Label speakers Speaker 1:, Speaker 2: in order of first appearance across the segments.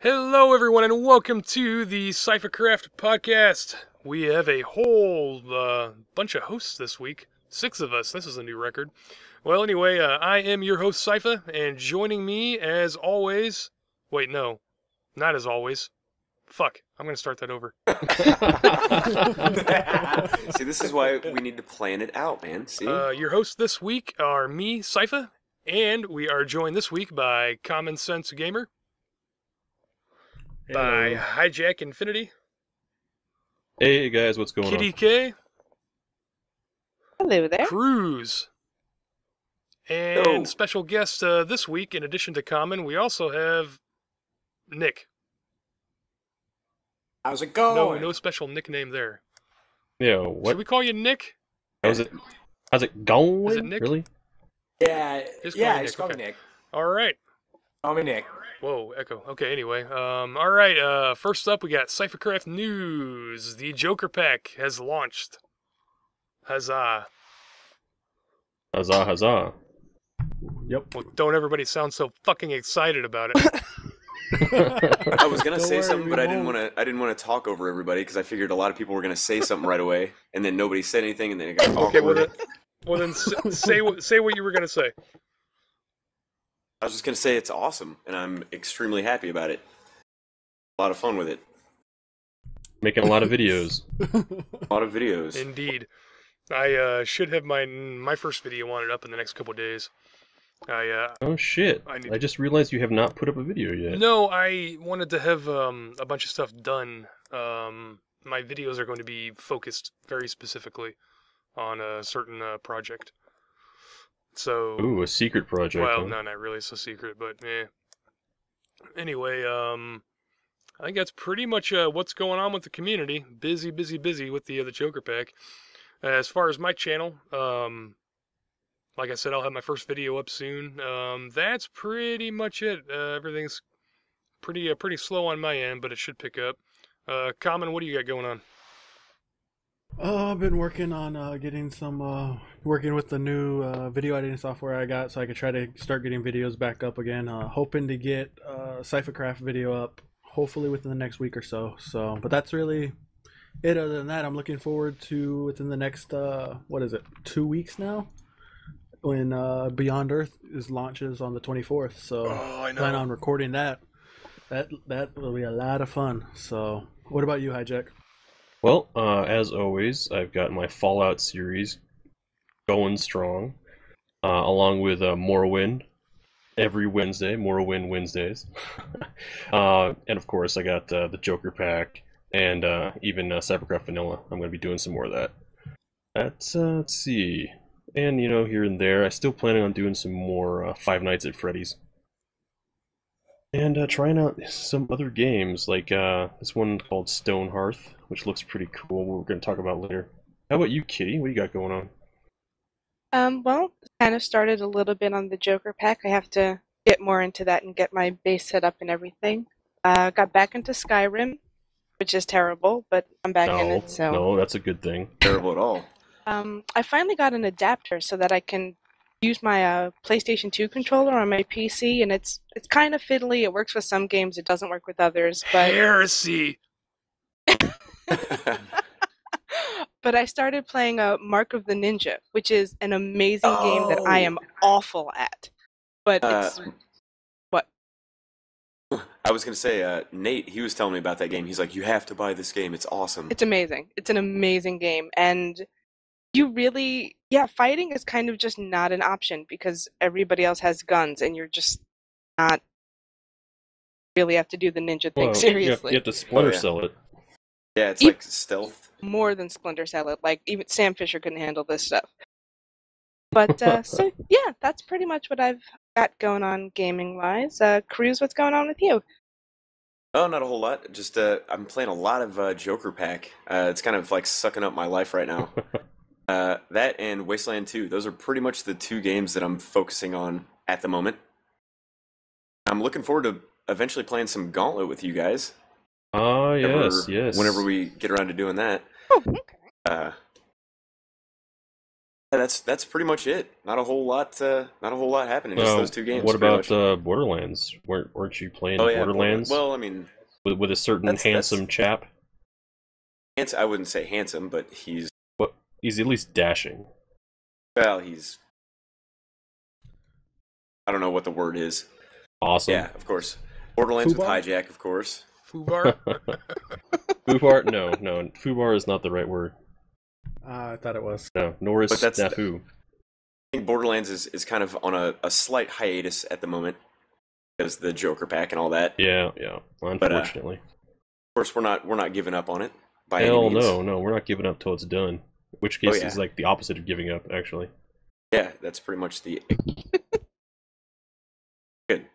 Speaker 1: Hello, everyone, and welcome to the SifaCraft podcast. We have a whole bunch of hosts this week. 6 of us. This is a new record. Well, anyway, I am your host, Sifa, and joining me, as always... Wait, no. Not as always. Fuck. I'm going to start that over.
Speaker 2: See, this is why we need to plan it out, man. See?
Speaker 1: Your hosts this week are me, Sifa, and we are joined this week by Common Sense Gamer. By Hijack Infinity.
Speaker 3: Hey guys, what's going
Speaker 1: Kitty
Speaker 3: on?
Speaker 1: K.
Speaker 4: Hello there.
Speaker 1: Cruz. And special guest this week, in addition to Common, we also have Nick.
Speaker 5: How's it going?
Speaker 1: No special nickname there.
Speaker 3: Yeah, what?
Speaker 1: Should we call you Nick?
Speaker 3: How's it going?
Speaker 1: Is it Nick?
Speaker 3: Really?
Speaker 5: Yeah,
Speaker 1: Just
Speaker 5: call me
Speaker 1: okay.
Speaker 5: Nick.
Speaker 1: All right.
Speaker 5: Call me Nick.
Speaker 1: Whoa, echo. Okay, anyway. All right, first up we got SifaCraft News. The Joker Pack has launched. Huzzah.
Speaker 3: Huzzah, huzzah.
Speaker 5: Yep.
Speaker 1: Well, don't everybody sound so fucking excited about it.
Speaker 2: I was gonna say
Speaker 5: worry,
Speaker 2: something,
Speaker 5: we
Speaker 2: but I didn't
Speaker 5: won't.
Speaker 2: want to talk over everybody because I figured a lot of people were gonna say something right away, and then nobody said anything, and then it got
Speaker 1: Okay,
Speaker 2: awkward.
Speaker 1: well then say what you were going to say.
Speaker 2: I was just gonna say it's awesome, and I'm extremely happy about it. A lot of fun with it.
Speaker 3: Making a lot of videos.
Speaker 2: A lot of videos.
Speaker 1: Indeed. I should have my first video on it up in the next couple of days.
Speaker 3: Oh shit!
Speaker 1: I
Speaker 3: I just realized you have not put up a video yet.
Speaker 1: No, I wanted to have a bunch of stuff done. My videos are going to be focused very specifically on a certain project. So.
Speaker 3: Ooh, a secret project.
Speaker 1: Well,
Speaker 3: huh?
Speaker 1: no, not really. It's a secret, but anyway, I think that's pretty much what's going on with the community. Busy with the Joker Pack. As far as my channel, like I said, I'll have my first video up soon. That's pretty much it. Everything's pretty slow on my end, but it should pick up. Common, what do you got going on?
Speaker 6: I've been working on getting some, working with the new video editing software I got so I could try to start getting videos back up again. Hoping to get SifaCraft video up hopefully within the next week or so. But that's really it. Other than that, I'm looking forward to within the next, 2 weeks now? When Beyond Earth launches on the 24th. So
Speaker 1: I know.
Speaker 6: plan on recording that. That will be a lot of fun. So what about you, Hijack?
Speaker 3: Well, as always, I've got my Fallout series going strong, along with Morrowind every Wednesday, Morrowind Wednesdays, and of course I got the Joker Pack and even SifaCraft Vanilla. I'm going to be doing some more of that. Let's see, and here and there, I'm still planning on doing some more Five Nights at Freddy's. And trying out some other games, like this one called Stone Hearth, which looks pretty cool. We're going to talk about later. How about you, Kitty? What do you got going on?
Speaker 4: Well, kind of started a little bit on the Joker Pack. I have to get more into that and get my base set up and everything. Got back into Skyrim, which is terrible, but I'm back in it, so...
Speaker 3: No, that's a good thing.
Speaker 2: Terrible at all.
Speaker 4: I finally got an adapter so that I can use my PlayStation 2 controller on my PC, and it's kind of fiddly. It works with some games, it doesn't work with others, but...
Speaker 1: Heresy!
Speaker 4: But I started playing Mark of the Ninja, which is an amazing game that I am awful at. But it's... What?
Speaker 2: I was gonna say, Nate, he was telling me about that game. He's like, you have to buy this game. It's awesome.
Speaker 4: It's amazing. It's an amazing game, and you really... Yeah, fighting is kind of just not an option because everybody else has guns, and you're just not really have to do the ninja thing
Speaker 3: Well,
Speaker 4: seriously.
Speaker 3: You have to Splinter Cell it.
Speaker 2: Yeah, it's like stealth.
Speaker 4: More than Splinter Cell. Like, even Sam Fisher couldn't handle this stuff. But, so, yeah, that's pretty much what I've got going on gaming-wise. Cruz, what's going on with you?
Speaker 2: Oh, not a whole lot. Just, I'm playing a lot of Joker Pack. It's kind of like sucking up my life right now. That and Wasteland 2. Those are pretty much the 2 games that I'm focusing on at the moment. I'm looking forward to eventually playing some Gauntlet with you guys.
Speaker 3: Ah, yes.
Speaker 2: Whenever we get around to doing that.
Speaker 4: Oh, okay.
Speaker 2: That's pretty much it. Not a whole lot. Not a whole lot happening. Just those two games.
Speaker 3: What
Speaker 2: pretty
Speaker 3: about
Speaker 2: much.
Speaker 3: Borderlands? Weren't you playing
Speaker 2: Oh yeah,
Speaker 3: Borderlands?
Speaker 2: Well, I mean,
Speaker 3: with a certain
Speaker 2: that's-
Speaker 3: handsome chap.
Speaker 2: I wouldn't say handsome, but he's
Speaker 3: He's at least dashing.
Speaker 2: well, he's. I don't know what the word is.
Speaker 3: Awesome.
Speaker 2: Yeah, of course. Borderlands with
Speaker 6: Fubar?
Speaker 2: Hijack, of course.
Speaker 1: Fubar.
Speaker 3: Fubar? No. Fubar is not the right word.
Speaker 6: I thought it was.
Speaker 3: No, nor is
Speaker 2: But that's-
Speaker 3: Snafu.
Speaker 2: I think Borderlands is kind of on a slight hiatus at the moment because the Joker pack and all that.
Speaker 3: Yeah. Unfortunately.
Speaker 2: Of course, we're not giving up on it by
Speaker 3: Hell
Speaker 2: any means.
Speaker 3: no, we're not giving up till it's done. In which case
Speaker 2: yeah.
Speaker 3: is like the opposite of giving up, actually.
Speaker 2: Yeah, that's pretty much the. Good.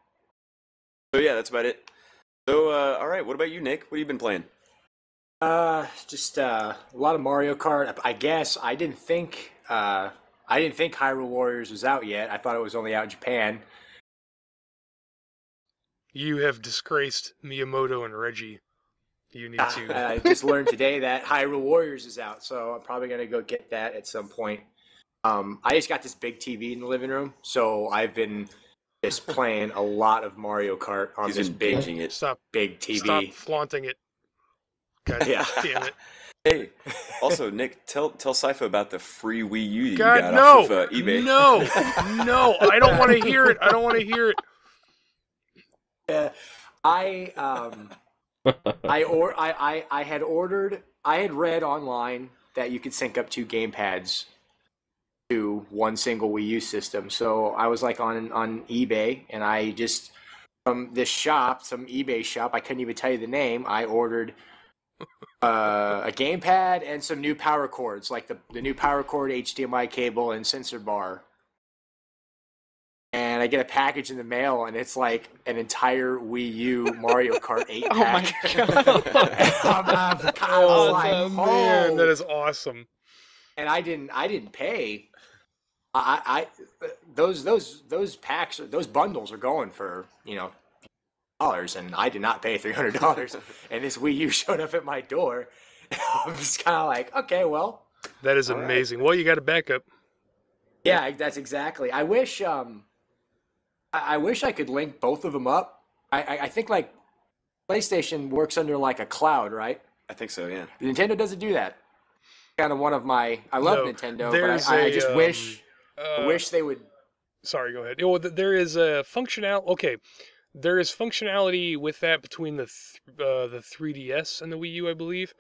Speaker 2: So yeah, that's about it. So all right, what about you, Nick? What have you been playing?
Speaker 5: Just a lot of Mario Kart. I guess I didn't think Hyrule Warriors was out yet. I thought it was only out in Japan.
Speaker 1: You have disgraced Miyamoto and Reggie. You need to.
Speaker 5: I just learned today that Hyrule Warriors is out, so I'm probably gonna go get that at some point. I just got this big TV in the living room, so I've been just playing a lot of Mario Kart on
Speaker 2: He's
Speaker 5: this
Speaker 2: been
Speaker 5: big
Speaker 2: binging it.
Speaker 1: Stop
Speaker 5: TV.
Speaker 1: Stop flaunting it. God
Speaker 5: Yeah.
Speaker 1: damn it.
Speaker 2: Hey, also Nick, tell Sypha about the free Wii U that
Speaker 1: God,
Speaker 2: you got
Speaker 1: no.
Speaker 2: off of eBay.
Speaker 1: No. No. I don't want to hear it. I don't want to hear it.
Speaker 5: I had read online that you could sync up two gamepads to one single Wii U system. So I was like on eBay, and I just from this shop, some eBay shop, I couldn't even tell you the name. I ordered a gamepad and some new power cords, like the new power cord, HDMI cable, and sensor bar. And I get a package in the mail, and it's like an entire Wii U Mario Kart 8
Speaker 4: Oh my
Speaker 5: pack.
Speaker 4: god.
Speaker 5: I was like,
Speaker 1: Oh, man,
Speaker 5: "Oh."
Speaker 1: that is awesome.
Speaker 5: And I didn't pay. Those packs, those bundles are going for dollars, and I did not pay $300. And this Wii U showed up at my door. I was kind of like, okay, well,
Speaker 1: That is
Speaker 5: All right.
Speaker 1: amazing. Well, you got a backup.
Speaker 5: yeah, that's exactly. I wish I could link both of them up. I think like PlayStation works under like a cloud, right?
Speaker 2: I think so, yeah.
Speaker 5: Nintendo doesn't do that. Kind of one of my. I love
Speaker 1: No,
Speaker 5: Nintendo,
Speaker 1: there's
Speaker 5: but I
Speaker 1: a,
Speaker 5: just wish. I wish they would.
Speaker 1: Sorry, go ahead. There is a functionality. Okay, there is functionality with that between the 3DS and the Wii U, I believe.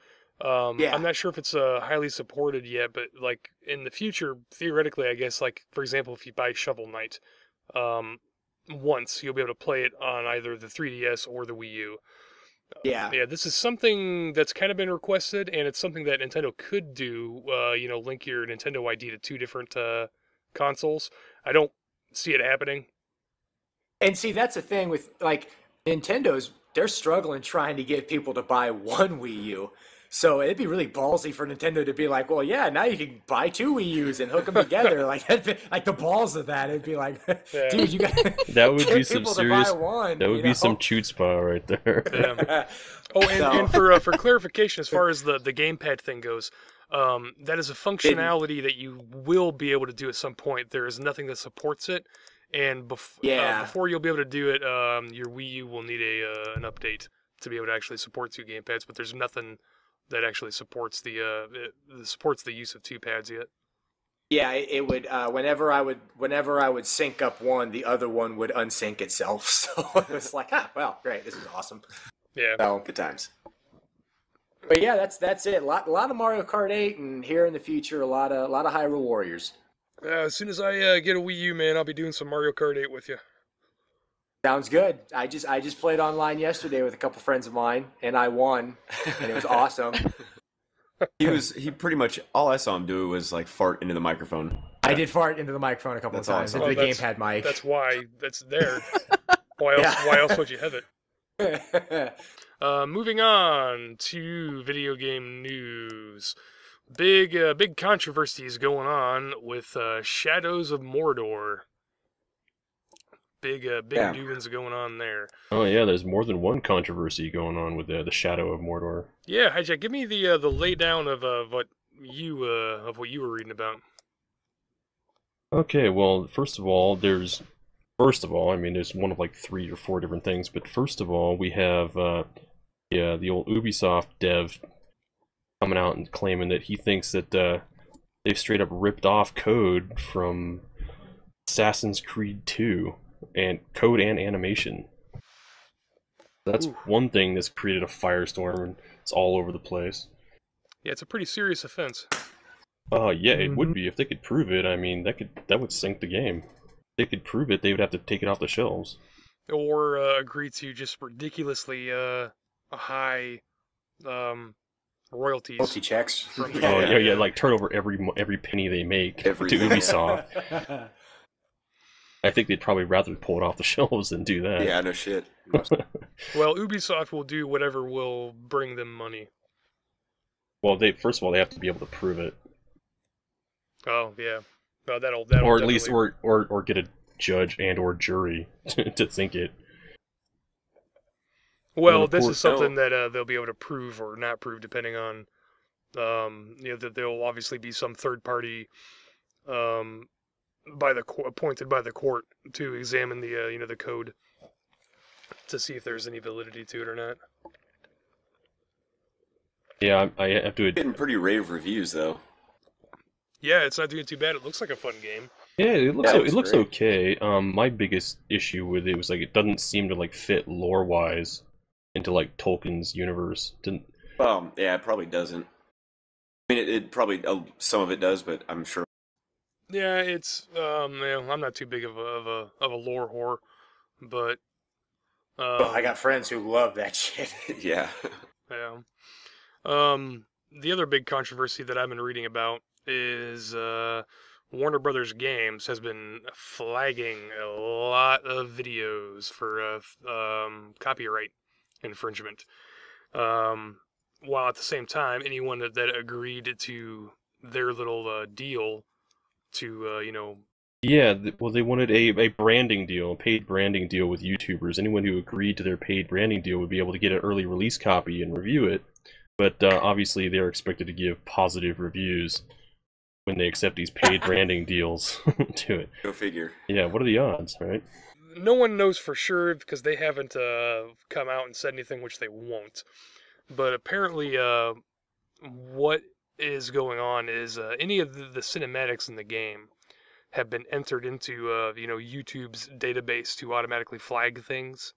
Speaker 5: Yeah.
Speaker 1: I'm not sure if it's highly supported yet, but like in the future, theoretically, I guess, like for example, if you buy Shovel Knight, once you'll be able to play it on either the 3DS or the Wii U.
Speaker 5: Yeah.
Speaker 1: Yeah, this is something that's kind of been requested, and it's something that Nintendo could do. Link your Nintendo ID to two different consoles. I don't see it happening.
Speaker 5: And see, that's the thing with like Nintendo's. They're struggling trying to get people to buy one Wii U. So it'd be really ballsy for Nintendo to be like, well, yeah, now you can buy two Wii U's and hook them together. Like the balls of that. It'd be like,
Speaker 1: Yeah.
Speaker 5: dude, you got
Speaker 3: That would
Speaker 5: get
Speaker 3: be some
Speaker 5: people
Speaker 3: serious.
Speaker 5: to buy one.
Speaker 3: That would be some chutzpah right there.
Speaker 1: Yeah. Oh, and for clarification, as far as the gamepad thing goes, that is a functionality that you will be able to do at some point. There is nothing that supports it, and before you'll be able to do it, your Wii U will need an update to be able to actually support two gamepads. But there's nothing that actually supports the use of two pads yet.
Speaker 5: Yeah, it would. Whenever I would sync up one, the other one would unsync itself. So it was like, well, great, this is awesome.
Speaker 1: Yeah.
Speaker 5: So,
Speaker 2: Good times.
Speaker 5: but yeah, that's it. A lot of Mario Kart 8, and here in the future, a lot of Hyrule Warriors.
Speaker 1: As soon as I get a Wii U, man, I'll be doing some Mario Kart 8 with you.
Speaker 5: Sounds good. I just played online yesterday with a couple friends of mine, and I won, and it was awesome.
Speaker 2: He pretty much, all I saw him do was like fart into the microphone.
Speaker 5: I did fart into the microphone a couple of
Speaker 2: That's
Speaker 5: times,
Speaker 2: awesome.
Speaker 5: into the
Speaker 1: that's-
Speaker 5: gamepad mic.
Speaker 1: That's why that's there. Why else?
Speaker 5: Yeah.
Speaker 1: Why else would you have it? Moving on to video game news. Big controversies going on with Shadows of Mordor. Big
Speaker 2: Yeah.
Speaker 1: doings going on there.
Speaker 3: Oh yeah, there's more than one controversy going on with the Shadow of Mordor.
Speaker 1: Yeah, Hijack, give me the laydown of what you were reading about.
Speaker 3: Okay, well, first of all, I mean, there's one of like 3 or 4 different things, but first of all, we have, yeah, the old Ubisoft dev coming out and claiming that he thinks that they've straight up ripped off code from Assassin's Creed 2, and code and animation. That's one thing that's created a firestorm, and it's all over the place.
Speaker 1: Yeah, it's a pretty serious offense.
Speaker 3: Yeah, it would be if they could prove it. I mean, that would sink the game. If they could prove it, they would have to take it off the shelves.
Speaker 1: Or agree to just ridiculously high royalties.
Speaker 5: Royalty checks.
Speaker 1: From
Speaker 3: Oh yeah, like turn over every penny they make to Ubisoft. I think they'd probably rather pull it off the shelves than do that.
Speaker 2: Yeah, no shit.
Speaker 1: Well, Ubisoft will do whatever will bring them money.
Speaker 3: Well, first of all, they have to be able to prove it.
Speaker 1: Oh yeah, well, that'll
Speaker 3: or at least or get a judge and or jury to think it.
Speaker 1: Well, this is something that they'll be able to prove or not prove, depending on, that there will obviously be some third party, appointed by the court to examine the the code to see if there's any validity to it or not.
Speaker 3: Yeah, I have to.
Speaker 2: Getting pretty rave reviews though.
Speaker 1: Yeah, it's not doing too bad. It looks like a fun game.
Speaker 3: Yeah, it looks
Speaker 2: great.
Speaker 3: okay. My biggest issue with it was like it doesn't seem to like fit lore wise into like Tolkien's universe.
Speaker 2: Well, yeah, it probably doesn't. I mean, it probably some of it does, but I'm sure.
Speaker 1: Yeah, it's I'm not too big of a lore whore, but
Speaker 5: I got friends who love that shit.
Speaker 2: Yeah.
Speaker 1: Yeah. The other big controversy that I've been reading about is Warner Brothers Games has been flagging a lot of videos for copyright infringement. While at the same time, anyone that agreed to their little deal to
Speaker 3: Yeah, well, they wanted a branding deal, a paid branding deal with YouTubers. Anyone who agreed to their paid branding deal would be able to get an early release copy and review it. But obviously, they're expected to give positive reviews when they accept these paid branding deals to it.
Speaker 2: Go figure.
Speaker 3: Yeah, what are the odds, right?
Speaker 1: No one knows for sure because they haven't come out and said anything, which they won't. But apparently, what is going on is any of the cinematics in the game have been entered into YouTube's database to automatically flag things,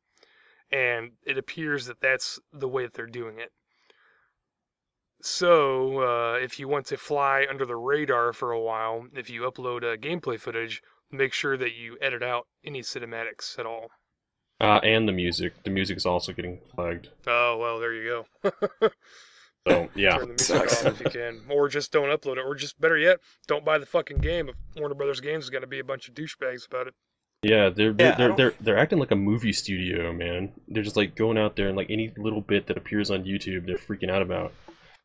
Speaker 1: and it appears that that's the way that they're doing it. So if you want to fly under the radar for a while, if you upload gameplay footage, make sure that you edit out any cinematics at all.
Speaker 3: And the music. The music is also getting flagged.
Speaker 1: Oh, well, there you go.
Speaker 3: So, yeah.
Speaker 1: Turn the music off if you can. Or just don't upload it. Or just, better yet, don't buy the fucking game if Warner Brothers Games is going to be a bunch of douchebags about it.
Speaker 3: Yeah, they're acting like a movie studio, man. They're just like going out there and like any little bit that appears on YouTube, they're freaking out about.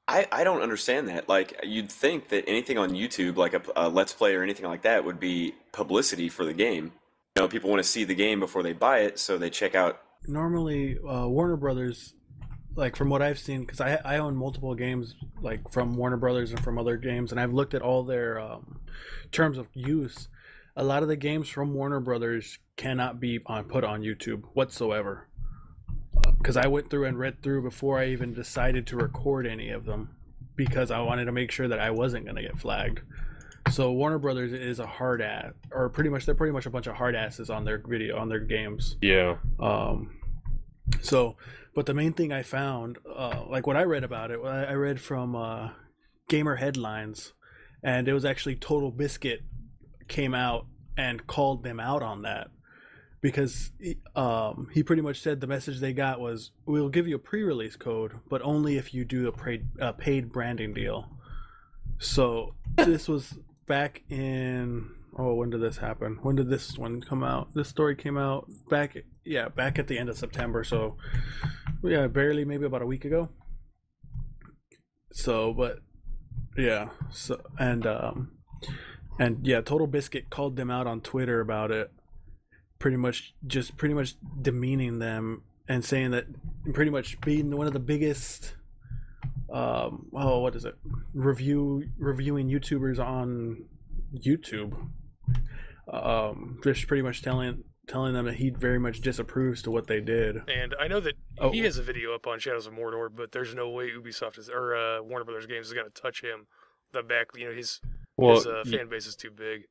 Speaker 2: I don't understand that. Like, you'd think that anything on YouTube, like a Let's Play or anything like that, would be publicity for the game. You know, people want to see the game before they buy it, so they check out.
Speaker 6: Normally, Warner Brothers, like from what I've seen, because I own multiple games, like from Warner Brothers and from other games, and I've looked at all their terms of use. A lot of the games from Warner Brothers cannot be put on YouTube whatsoever. Because I went through and read through before I even decided to record any of them, because I wanted to make sure that I wasn't going to get flagged. So Warner Brothers is a hard ass, or they're pretty much a bunch of hard asses on their games.
Speaker 3: Yeah.
Speaker 6: But the main thing I found, like what I read about it, I read from Gamer Headlines, and it was actually Totalbiscuit came out and called them out on that. Because he pretty much said the message they got was, we'll give you a pre-release code, but only if you do a paid branding deal. So this was back in, when did this happen? When did this one come out? This story came out back at the end of September. So yeah, barely, maybe about a week ago. So, but yeah, so and yeah, Totalbiscuit called them out on Twitter about it. Pretty much demeaning them and saying that pretty much being one of the biggest reviewing YouTubers on YouTube, just pretty much telling them that he very much disapproves to what they did.
Speaker 1: And I know that
Speaker 6: Oh.
Speaker 1: he has a video up on Shadows of Mordor, but there's no way Ubisoft is or Warner Brothers Games is going to touch him. The back, his fan base is too big.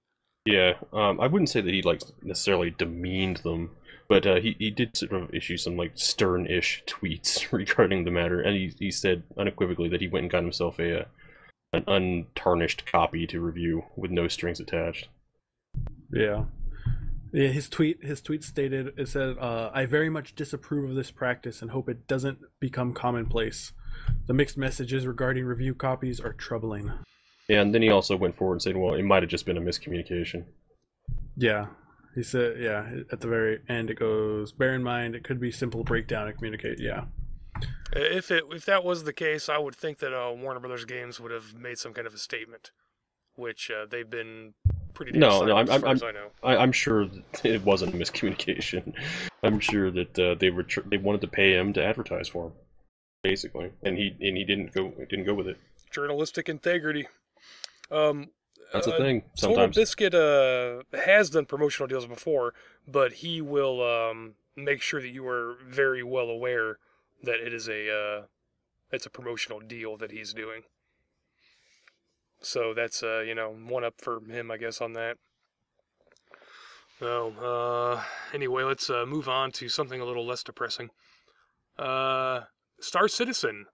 Speaker 3: Yeah, I wouldn't say that he like necessarily demeaned them, but he did sort of issue some like stern-ish tweets regarding the matter, and he said unequivocally that he went and got himself an untarnished copy to review with no strings attached.
Speaker 6: Yeah. Yeah, his tweet stated, it said, I very much disapprove of this practice and hope it doesn't become commonplace. The mixed messages regarding review copies are troubling.
Speaker 3: Yeah, and then he also went forward and said, well, it might have just been a miscommunication.
Speaker 6: Yeah. He said, yeah, at the very end it goes, bear in mind, it could be simple breakdown and communicate, yeah.
Speaker 1: If that was the case, I would think that Warner Brothers Games would have made some kind of a statement, which they've been pretty damn silent as far as I know.
Speaker 3: I'm sure that it wasn't a miscommunication. I'm sure that they wanted to pay him to advertise for him, basically, and he didn't go with it.
Speaker 1: Journalistic integrity.
Speaker 3: That's a thing. Sometimes
Speaker 1: Totalbiscuit has done promotional deals before, but he will make sure that you are very well aware that it's a promotional deal that he's doing. So that's one up for him, I guess, on that. So anyway, let's move on to something a little less depressing. Star Citizen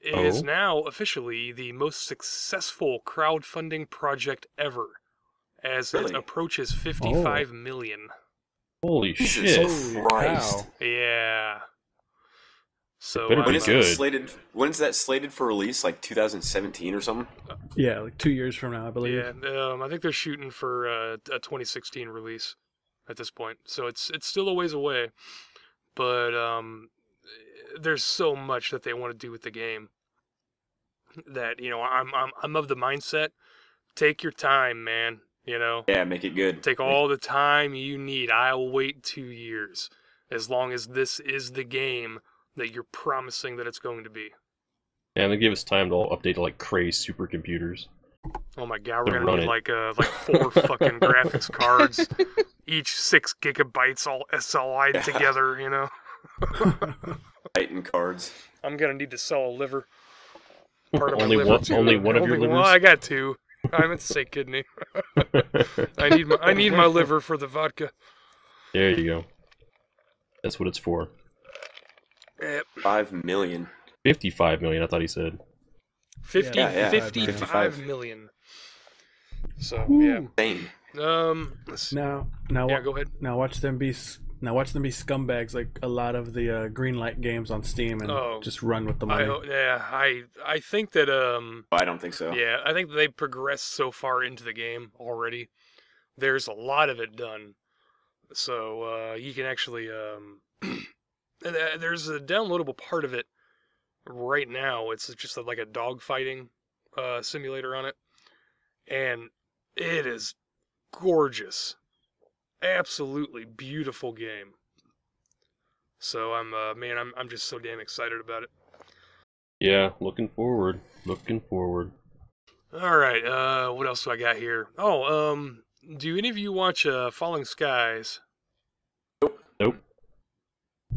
Speaker 1: is now officially the most successful crowdfunding project ever, as it approaches 55 million.
Speaker 3: Holy shit!
Speaker 2: Christ!
Speaker 1: Yeah. So
Speaker 3: when is
Speaker 2: that slated for release? Like 2017 or something?
Speaker 6: Yeah, like 2 years from now, I believe.
Speaker 1: Yeah, I think they're shooting for a 2016 release at this point. So it's still a ways away, but there's so much that they want to do with the game that I'm of the mindset. Take your time, man.
Speaker 2: Yeah, make it good.
Speaker 1: Take all the time you need. I'll wait 2 years, as long as this is the game that you're promising that it's going to be.
Speaker 3: And they give us time to all update to like crazy supercomputers.
Speaker 1: Oh my god, we're gonna need like 4 fucking graphics cards, each 6 gigabytes, all SLI'd together.
Speaker 2: Titan cards.
Speaker 1: I'm gonna need to sell a liver. Part of
Speaker 3: only
Speaker 1: my liver too.
Speaker 3: Only one of your livers?
Speaker 1: Well, I got 2. I meant to say kidney. I need my liver for the vodka.
Speaker 3: There you go. That's what it's for.
Speaker 2: 5 million.
Speaker 3: 55 million, I thought he said.
Speaker 1: 55 million. So,
Speaker 6: Ooh.
Speaker 1: yeah.
Speaker 6: Now
Speaker 1: go ahead.
Speaker 6: Now watch them be scumbags like a lot of the green light games on Steam and just run with the money.
Speaker 1: I think that
Speaker 2: I don't think so.
Speaker 1: Yeah, I think they progressed so far into the game already. There's a lot of it done. So you can actually there's a downloadable part of it right now. It's just like a dogfighting simulator on it, and it is gorgeous, absolutely beautiful game. So I'm just so damn excited about it.
Speaker 3: Yeah, looking forward.
Speaker 1: All right, what else do I got here? Do any of you watch Falling Skies?
Speaker 3: Nope.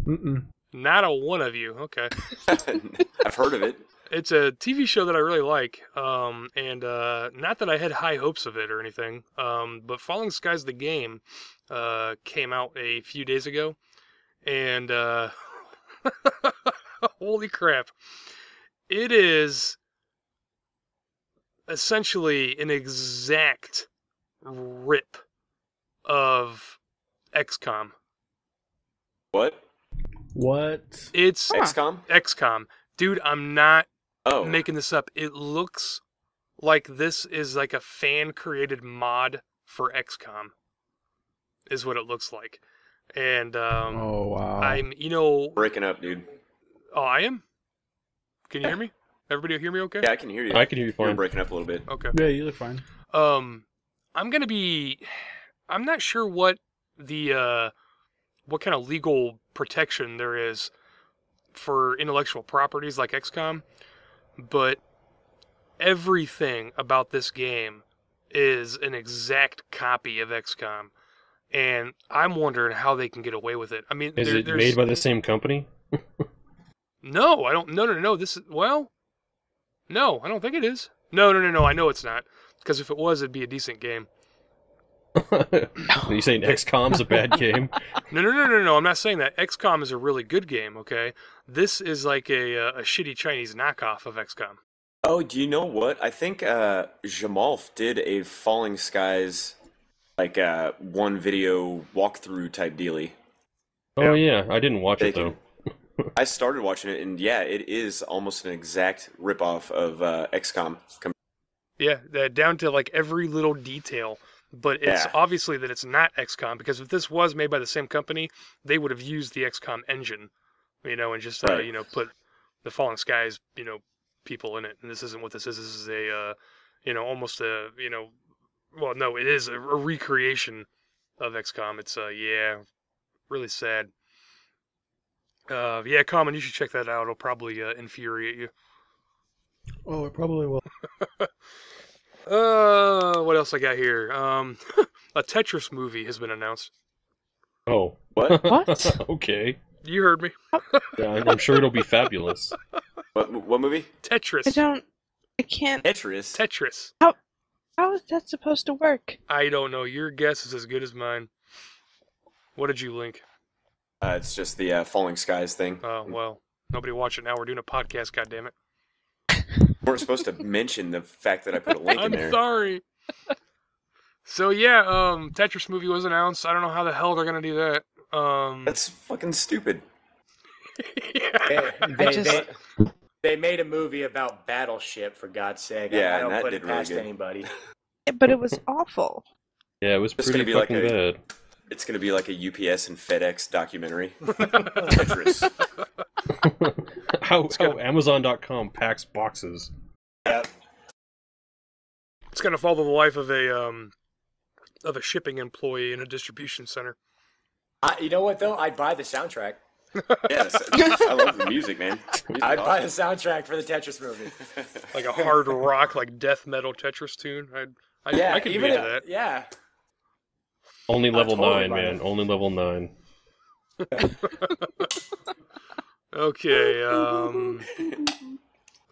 Speaker 6: Mm-mm.
Speaker 1: Not a one of you. Okay.
Speaker 2: I've heard of it.
Speaker 1: It's a TV show that I really like, and not that I had high hopes of it or anything, but Falling Skies the game came out a few days ago, and holy crap, it is essentially an exact rip of XCOM.
Speaker 2: What?
Speaker 1: It's
Speaker 2: XCOM?
Speaker 1: XCOM. Dude, I'm not making this up. It looks like this is like a fan-created mod for XCOM, is what it looks like. And,
Speaker 6: oh, wow.
Speaker 1: I'm,
Speaker 2: breaking up, dude.
Speaker 1: Oh, I am? Can you hear me? Everybody hear me okay?
Speaker 2: Yeah, I can hear you.
Speaker 3: I can hear you fine.
Speaker 2: You're breaking up a little bit.
Speaker 1: Okay.
Speaker 6: Yeah, you look fine.
Speaker 1: I'm not sure what what kind of legal protection there is for intellectual properties like XCOM, but everything about this game is an exact copy of XCOM, and I'm wondering how they can get away with it. I mean,
Speaker 3: Is it
Speaker 1: there's
Speaker 3: made by the same company?
Speaker 1: no, I don't. No. This is no, I don't think it is. No. I know it's not, because if it was, it'd be a decent game.
Speaker 3: Are you saying XCOM's a bad game?
Speaker 1: No. I'm not saying that. XCOM is a really good game. Okay, this is like a shitty Chinese knockoff of XCOM.
Speaker 2: Oh, do you know what? I think Jamalf did a Falling Skies like one video walkthrough type dealy.
Speaker 3: Oh yeah, I didn't watch it though.
Speaker 2: I started watching it, and yeah, it is almost an exact ripoff of XCOM.
Speaker 1: Yeah, down to like every little detail. But it's obviously that it's not XCOM, because if this was made by the same company, they would have used the XCOM engine, and just put the Falling Skies, people in it. And this isn't what this is. This is a, almost a, well, no, it is a recreation of XCOM. It's really sad. Common, you should check that out. It'll probably infuriate you.
Speaker 6: Oh, it probably will.
Speaker 1: What else I got here? A Tetris movie has been announced.
Speaker 3: Oh.
Speaker 2: What?
Speaker 4: What?
Speaker 3: Okay.
Speaker 1: You heard me.
Speaker 3: Yeah, I'm sure it'll be fabulous.
Speaker 2: What movie?
Speaker 1: Tetris.
Speaker 4: I can't.
Speaker 2: Tetris.
Speaker 1: Tetris.
Speaker 4: How is that supposed to work?
Speaker 1: I don't know. Your guess is as good as mine. What did you link?
Speaker 2: It's just the Falling Skies thing.
Speaker 1: Oh, well. Nobody watch it now. We're doing a podcast, goddammit.
Speaker 2: We weren't supposed to mention the fact that I put a link in there.
Speaker 1: I'm sorry. So yeah, Tetris movie was announced. I don't know how the hell they're gonna do that.
Speaker 2: That's fucking stupid.
Speaker 5: They made a movie about Battleship, for God's sake.
Speaker 2: Yeah,
Speaker 5: I don't
Speaker 2: and that
Speaker 5: put
Speaker 2: did
Speaker 5: it
Speaker 2: really
Speaker 5: past
Speaker 2: good.
Speaker 5: anybody.
Speaker 4: Yeah, but it was awful.
Speaker 3: Yeah, it was
Speaker 2: It's
Speaker 3: pretty
Speaker 2: gonna be like
Speaker 3: fucking bad.
Speaker 2: It's gonna be like a UPS and FedEx documentary. Tetris.
Speaker 3: How Amazon.com packs boxes.
Speaker 5: Yep.
Speaker 1: It's gonna follow the life of a shipping employee in a distribution center.
Speaker 5: You know what, though? I'd buy the soundtrack.
Speaker 2: Yes, I love the music, man.
Speaker 5: I'd buy the soundtrack for the Tetris movie.
Speaker 1: Like a hard rock, like death metal Tetris tune. I could be into that.
Speaker 5: Yeah.
Speaker 3: Only level
Speaker 5: totally
Speaker 3: 9,
Speaker 5: buy
Speaker 3: man.
Speaker 5: that.
Speaker 3: Only level 9.
Speaker 1: Okay,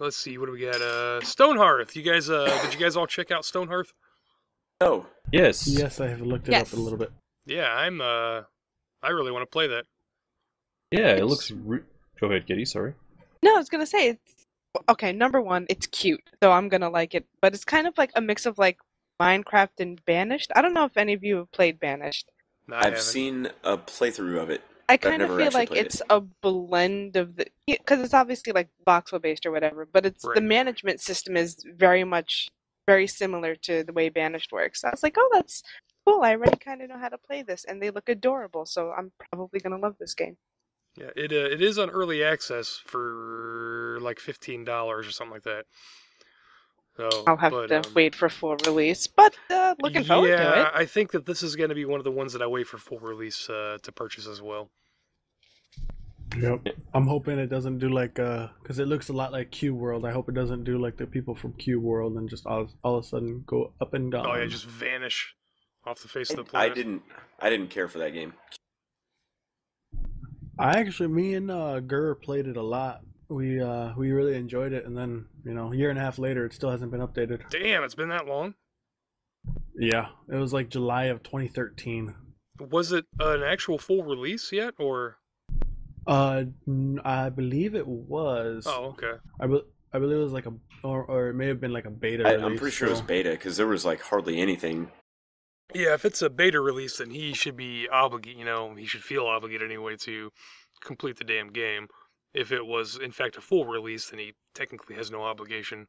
Speaker 1: let's see, what do we got? Stonehearth. You guys, did you guys all check out Stonehearth?
Speaker 2: Oh,
Speaker 3: Yes.
Speaker 6: Yes, I have looked it up a little bit.
Speaker 1: Yeah, I really want to play that.
Speaker 3: Yeah, it looks... Go ahead, Giddy, sorry.
Speaker 4: No, I was gonna say okay. Number one, it's cute, so I'm gonna like it. But it's kind of like a mix of like Minecraft and Banished. I don't know if any of you have played Banished.
Speaker 1: No,
Speaker 2: I've seen a playthrough of it.
Speaker 4: I
Speaker 2: I've
Speaker 4: kind of
Speaker 2: never
Speaker 4: feel
Speaker 2: actually
Speaker 4: like
Speaker 2: played
Speaker 4: it's a blend of the because it's obviously like voxel based or whatever, but it's the
Speaker 1: Right.
Speaker 4: management system is very similar to the way Banished works. I was like, oh, that's cool. I already kind of know how to play this, and they look adorable, so I'm probably gonna love this game.
Speaker 1: Yeah, it is on early access for like $15 or something like that. So
Speaker 4: I'll have to wait for full release, but looking forward to
Speaker 1: Yeah,
Speaker 4: it.
Speaker 1: I think that this is going to be one of the ones that I wait for full release to purchase as well.
Speaker 6: Yep. I'm hoping it doesn't do like because it looks a lot like Q World. I hope it doesn't do like the people from Q World and just all of a sudden go up and down.
Speaker 1: Oh yeah, just vanish off the face of the
Speaker 2: I
Speaker 1: planet.
Speaker 2: didn't care for that game.
Speaker 6: Me and Gur played it a lot. We really enjoyed it, and then a year and a half later, it still hasn't been updated.
Speaker 1: Damn, it's been that long.
Speaker 6: Yeah, it was like July of 2013.
Speaker 1: Was it an actual full release yet, or?
Speaker 6: I believe it was.
Speaker 1: Oh, okay.
Speaker 6: I believe it was like or it may have been like a beta.
Speaker 2: I'm pretty sure it was beta because there was like hardly anything.
Speaker 1: Yeah, if it's a beta release, then he should be obligated. He should feel obligated anyway to complete the damn game. If it was in fact a full release, then he technically has no obligation,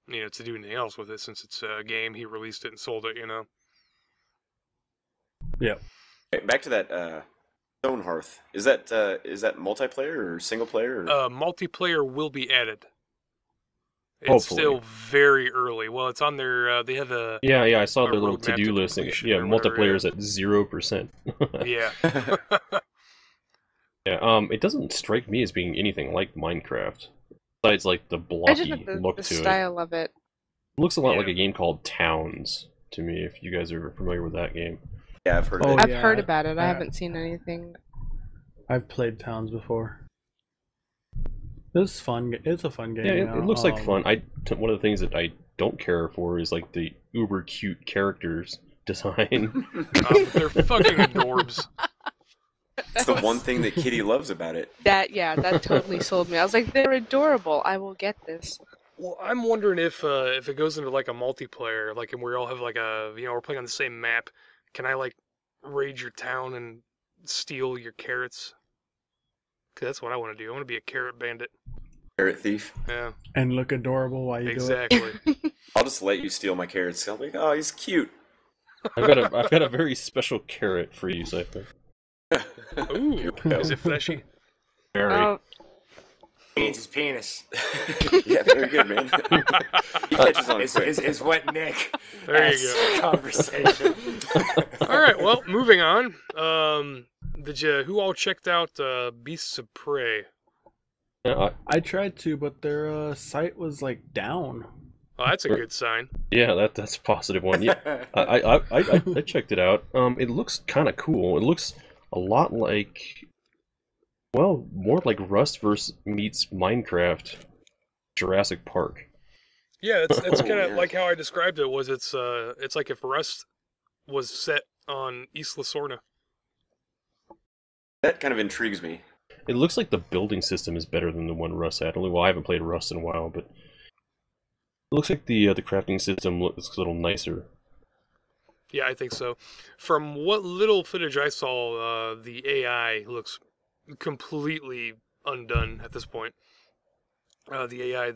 Speaker 1: to do anything else with it since it's a game. He released it and sold it.
Speaker 6: Yeah.
Speaker 2: Okay, back to that Stonehearth. Is that multiplayer or single player? Or?
Speaker 1: Multiplayer will be added. It's
Speaker 3: Hopefully.
Speaker 1: still very early. Well, it's on their. They have a.
Speaker 3: Yeah, I saw their little
Speaker 1: roadmap
Speaker 3: to-do
Speaker 1: to
Speaker 3: list.
Speaker 1: completion
Speaker 3: Yeah,
Speaker 1: or whatever,
Speaker 3: multiplayer is at 0%.
Speaker 1: Yeah.
Speaker 3: Yeah, it doesn't strike me as being anything like Minecraft. Besides, like, the
Speaker 4: I just
Speaker 3: blocky
Speaker 4: like
Speaker 3: look
Speaker 4: the
Speaker 3: to it.
Speaker 4: style of it.
Speaker 3: It looks a lot
Speaker 1: Yeah.
Speaker 3: like a game called Towns. to me, if you guys are familiar with that game.
Speaker 2: Yeah, I've heard of
Speaker 6: Oh,
Speaker 2: it.
Speaker 4: I've
Speaker 6: yeah,
Speaker 4: heard about it. I
Speaker 6: I-
Speaker 4: haven't seen anything.
Speaker 6: I've played Towns before. It's fun. It's a fun game.
Speaker 3: Yeah,
Speaker 6: you
Speaker 3: it
Speaker 6: know?
Speaker 3: looks like fun. One of the things that I don't care for is like the uber cute characters design.
Speaker 1: They're fucking adorbs.
Speaker 2: It's the one thing that Kitty loves about it.
Speaker 4: That totally sold me. I was like, they're adorable. I will get this.
Speaker 1: Well, I'm wondering if it goes into like a multiplayer, like, and we all have like a, we're playing on the same map. Can I like raid your town and steal your carrots? Cause that's what I want to do. I want to be a carrot bandit.
Speaker 2: Carrot thief.
Speaker 1: Yeah,
Speaker 6: And look adorable while you
Speaker 1: exactly.
Speaker 2: I'll just let you steal my carrots. I'll be like, oh, he's cute.
Speaker 3: I've got a very special carrot for you, Cypher.
Speaker 1: Ooh, is it fleshy?
Speaker 3: Very.
Speaker 4: Oh,
Speaker 5: Means his penis.
Speaker 2: Yeah, very good, man. He catches on quick.
Speaker 5: Is what Nick
Speaker 1: There
Speaker 5: asked
Speaker 1: you
Speaker 5: the conversation.
Speaker 1: All right, well, moving on. Who all checked out Beasts of Prey?
Speaker 3: Yeah,
Speaker 6: I tried to, but their site was like down.
Speaker 1: Oh, that's a good sign.
Speaker 3: that's a positive one. Yeah, I checked it out. It looks kind of cool. It looks a lot like, well, more like Rust meets Minecraft, Jurassic Park.
Speaker 1: Yeah, it's kind of
Speaker 2: yeah.
Speaker 1: like how I described it. Was it's like if Rust was set on Isla Sorna.
Speaker 2: That kind of intrigues me.
Speaker 3: It looks like the building system is better than the one Rust had. Well, I haven't played Rust in a while, but it looks like the crafting system looks a little nicer.
Speaker 1: Yeah, I think so. From what little footage I saw, the AI looks completely undone at this point. The AI,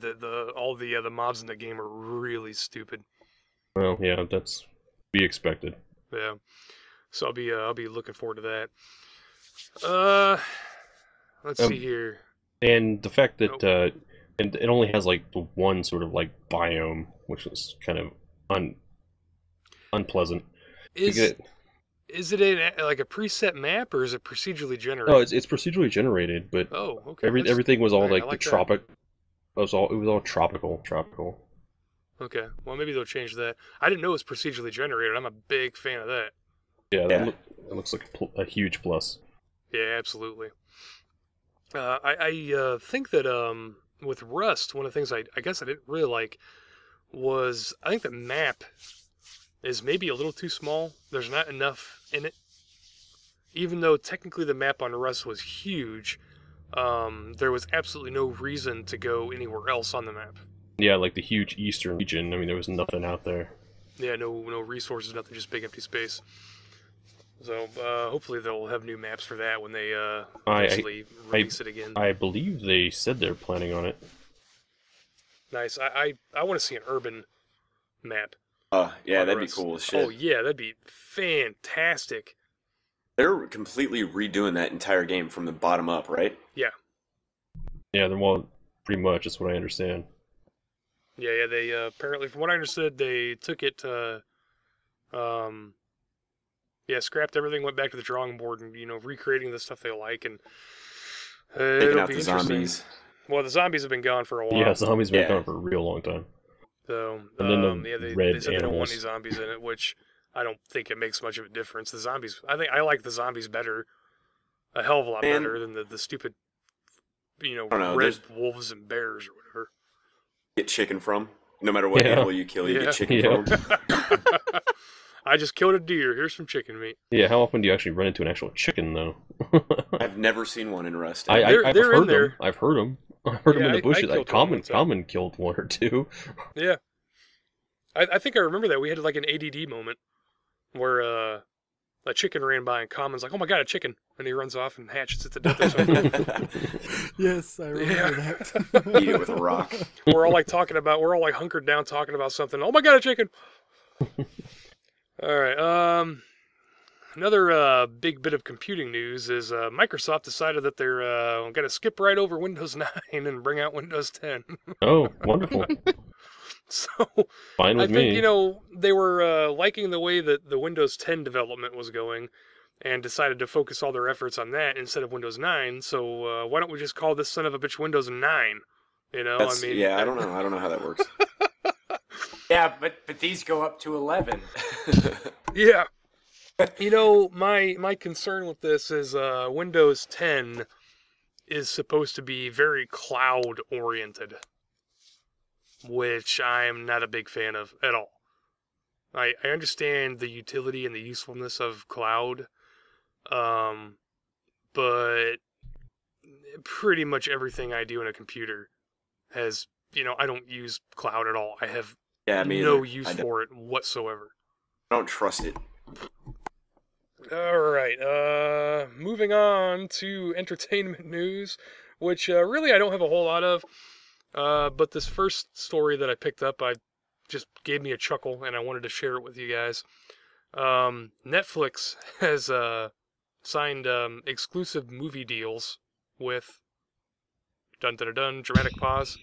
Speaker 1: all the mobs in the game are really stupid.
Speaker 3: Well, yeah, that's to be expected.
Speaker 1: Yeah, so I'll be looking forward to that. Let's see here.
Speaker 3: And the fact that and it only has like the one sort of like biome, which is kind of unpleasant.
Speaker 1: Is it like a preset map or is it procedurally generated?
Speaker 3: No, it's procedurally generated, but
Speaker 1: Oh, okay.
Speaker 3: everything was all
Speaker 1: alright,
Speaker 3: like
Speaker 1: I
Speaker 3: the
Speaker 1: like that.
Speaker 3: tropic. It was all tropical.
Speaker 1: Okay, well maybe they'll change that. I didn't know it was procedurally generated. I'm a big fan of that.
Speaker 3: Yeah,
Speaker 2: Yeah.
Speaker 3: It looks like a huge plus.
Speaker 1: Yeah, absolutely. I think that with Rust, one of the things I guess I didn't really like was I think the map is maybe a little too small. There's not enough in it. Even though technically the map on Rust was huge, there was absolutely no reason to go anywhere else on the map.
Speaker 3: Yeah, like the huge eastern region. I mean, there was nothing out there.
Speaker 1: Yeah, no resources, nothing, just big empty space. So hopefully they'll have new maps for that when they eventually release it again.
Speaker 3: I believe they said they're planning on it.
Speaker 1: Nice. I want to see an urban map.
Speaker 2: Yeah,
Speaker 1: on
Speaker 2: that'd be
Speaker 1: Rust.
Speaker 2: cool as shit.
Speaker 1: Oh yeah, that'd be fantastic.
Speaker 2: They're completely redoing that entire game from the bottom up, right?
Speaker 1: Yeah.
Speaker 3: Yeah, they're pretty much. That's what I understand.
Speaker 1: Yeah. They apparently, from what I understood, they took it. Scrapped everything, went back to the drawing board, and recreating the stuff they like, and
Speaker 2: Taking
Speaker 1: it'll
Speaker 2: out
Speaker 1: be
Speaker 2: the
Speaker 1: interesting.
Speaker 2: zombies.
Speaker 1: Well, the zombies have been gone for a while.
Speaker 3: Yeah, zombies been
Speaker 2: Yeah.
Speaker 3: gone for a real long time.
Speaker 1: So
Speaker 3: And then the
Speaker 1: they
Speaker 3: red
Speaker 1: said they don't want
Speaker 3: animals.
Speaker 1: any zombies in it, which I don't think it makes much of a difference. The zombies, I think I like the zombies better, a hell of a lot
Speaker 2: Man.
Speaker 1: better than the stupid,
Speaker 2: don't know,
Speaker 1: red
Speaker 2: there's-
Speaker 1: wolves and bears or whatever.
Speaker 2: Get chicken from. No matter what
Speaker 3: Yeah.
Speaker 2: animal you kill, you
Speaker 1: Yeah.
Speaker 2: get chicken
Speaker 3: Yeah.
Speaker 2: from.
Speaker 1: I just killed a deer. Here's some chicken meat.
Speaker 3: Yeah, how often do you actually run into an actual chicken, though?
Speaker 2: I've never seen one in Rust.
Speaker 1: They're
Speaker 3: I've
Speaker 1: in
Speaker 3: heard
Speaker 1: there.
Speaker 3: them. I've heard them. I've heard them
Speaker 1: Yeah,
Speaker 3: in
Speaker 1: I
Speaker 3: the bushes.
Speaker 1: killed
Speaker 3: Like,
Speaker 1: one one time.
Speaker 3: Common killed one or two.
Speaker 1: Yeah, I think I remember that we had like an ADD moment where a chicken ran by and Common's like, "Oh my god, a chicken!" and he runs off and hatches it to death or something.
Speaker 6: Yes, I remember
Speaker 1: Yeah.
Speaker 6: that.
Speaker 2: Eat it with a rock.
Speaker 1: we're all like hunkered down talking about something. Oh my god, a chicken! All right. Another big bit of computing news is Microsoft decided that they're going to skip right over Windows 9 and bring out Windows 10.
Speaker 3: Oh, wonderful.
Speaker 1: So
Speaker 3: Fine
Speaker 1: I
Speaker 3: with
Speaker 1: think
Speaker 3: me.
Speaker 1: they were liking the way that the Windows 10 development was going, and decided to focus all their efforts on that instead of Windows 9. So why don't we just call this son of a bitch Windows 9?
Speaker 2: I don't know how that works.
Speaker 5: Yeah, Yeah, but these go up to 11.
Speaker 1: Yeah. You know, my concern with this is Windows 10 is supposed to be very cloud oriented, which I'm not a big fan of at all. I understand the utility and the usefulness of cloud, but pretty much everything I do in a computer has, I don't use cloud at all. I have no use for it whatsoever.
Speaker 2: I don't trust it.
Speaker 1: All right, moving on to entertainment news, which really I don't have a whole lot of, but this first story that I picked up, just gave me a chuckle, and I wanted to share it with you guys. Netflix has signed exclusive movie deals with, dun-dun-dun, dramatic pause,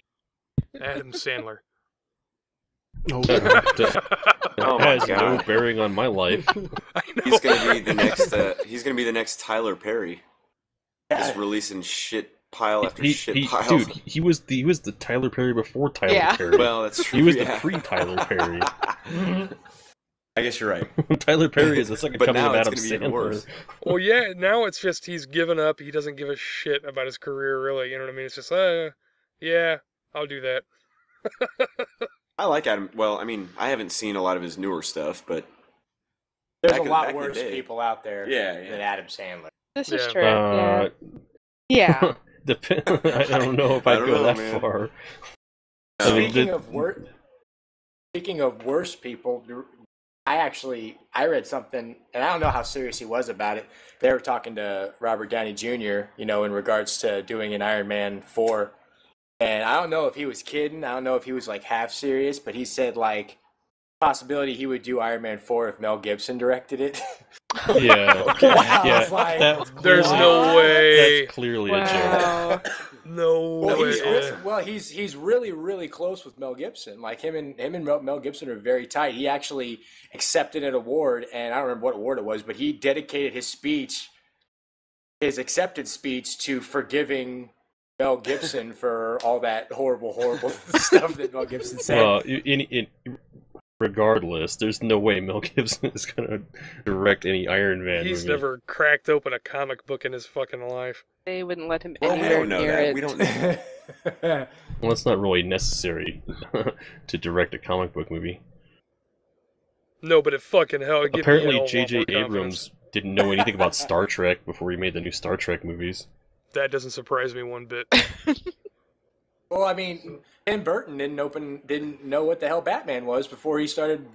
Speaker 1: Adam Sandler.
Speaker 6: Oh,
Speaker 2: Oh my
Speaker 3: has no
Speaker 2: God.
Speaker 3: bearing on my life.
Speaker 1: I know.
Speaker 2: He's gonna be the next. He's gonna be the next Tyler Perry. Just releasing shit pile after shit pile.
Speaker 3: Dude, he was the Tyler Perry before Tyler
Speaker 4: Yeah.
Speaker 3: Perry.
Speaker 2: Well, that's true.
Speaker 3: He was
Speaker 2: yeah.
Speaker 3: the pre-Tyler Perry.
Speaker 2: I guess you're right.
Speaker 3: Tyler Perry is the second
Speaker 2: But
Speaker 3: coming
Speaker 2: now
Speaker 3: of
Speaker 2: it's
Speaker 3: Adam
Speaker 2: gonna be even
Speaker 3: Sandler.
Speaker 2: worse.
Speaker 1: Well, yeah, now it's just he's given up. He doesn't give a shit about his career, really. You know what I mean? It's just, yeah, I'll do that.
Speaker 2: I like Adam. Well, I mean, I haven't seen a lot of his newer stuff, but
Speaker 5: There's
Speaker 2: back
Speaker 5: a
Speaker 2: in-
Speaker 5: lot
Speaker 2: back in the
Speaker 5: worse
Speaker 2: day.
Speaker 5: people out there
Speaker 2: Yeah, yeah.
Speaker 5: than Adam Sandler.
Speaker 4: This is
Speaker 1: Yeah.
Speaker 4: true. Yeah. Yeah.
Speaker 3: I don't know if
Speaker 2: I
Speaker 3: I'd
Speaker 2: don't
Speaker 3: go
Speaker 2: know,
Speaker 3: that
Speaker 2: man.
Speaker 3: far. I mean,
Speaker 5: Speaking of worse people, I read something, and I don't know how serious he was about it. They were talking to Robert Downey Jr., in regards to doing an Iron Man 4. And I don't know if he was kidding. I don't know if he was like half serious, but he said like possibility he would do Iron Man 4 if Mel Gibson directed it.
Speaker 3: Yeah.
Speaker 5: Wow,
Speaker 3: Yeah,
Speaker 5: it's like,
Speaker 3: that's
Speaker 1: There's
Speaker 3: clearly-
Speaker 1: no way.
Speaker 3: That's clearly a joke.
Speaker 4: Wow.
Speaker 1: No
Speaker 5: Well,
Speaker 1: way.
Speaker 5: he's really, really close with Mel Gibson. Like him and Mel Gibson are very tight. He actually accepted an award, and I don't remember what award it was, but he dedicated his accepted speech to forgiving Mel Gibson for all that horrible stuff that Mel Gibson said.
Speaker 3: Well, regardless, there's no way Mel Gibson is gonna direct any Iron Man
Speaker 1: He's
Speaker 3: movie.
Speaker 1: never cracked open a comic book in his fucking life.
Speaker 4: They wouldn't let him
Speaker 2: Well, we
Speaker 4: anywhere
Speaker 2: don't know
Speaker 4: near
Speaker 2: that.
Speaker 4: it.
Speaker 2: We don't know.
Speaker 3: Well, it's not really necessary to direct a comic book movie.
Speaker 1: No, but it fucking hell. It gives me a hell
Speaker 3: Apparently,
Speaker 1: of a lot
Speaker 3: J.J.
Speaker 1: more
Speaker 3: Abrams
Speaker 1: confidence.
Speaker 3: didn't know anything about Star Trek before he made the new Star Trek movies.
Speaker 1: That doesn't surprise me one bit.
Speaker 5: Well, I mean, Tim Burton didn't know what the hell Batman was before he started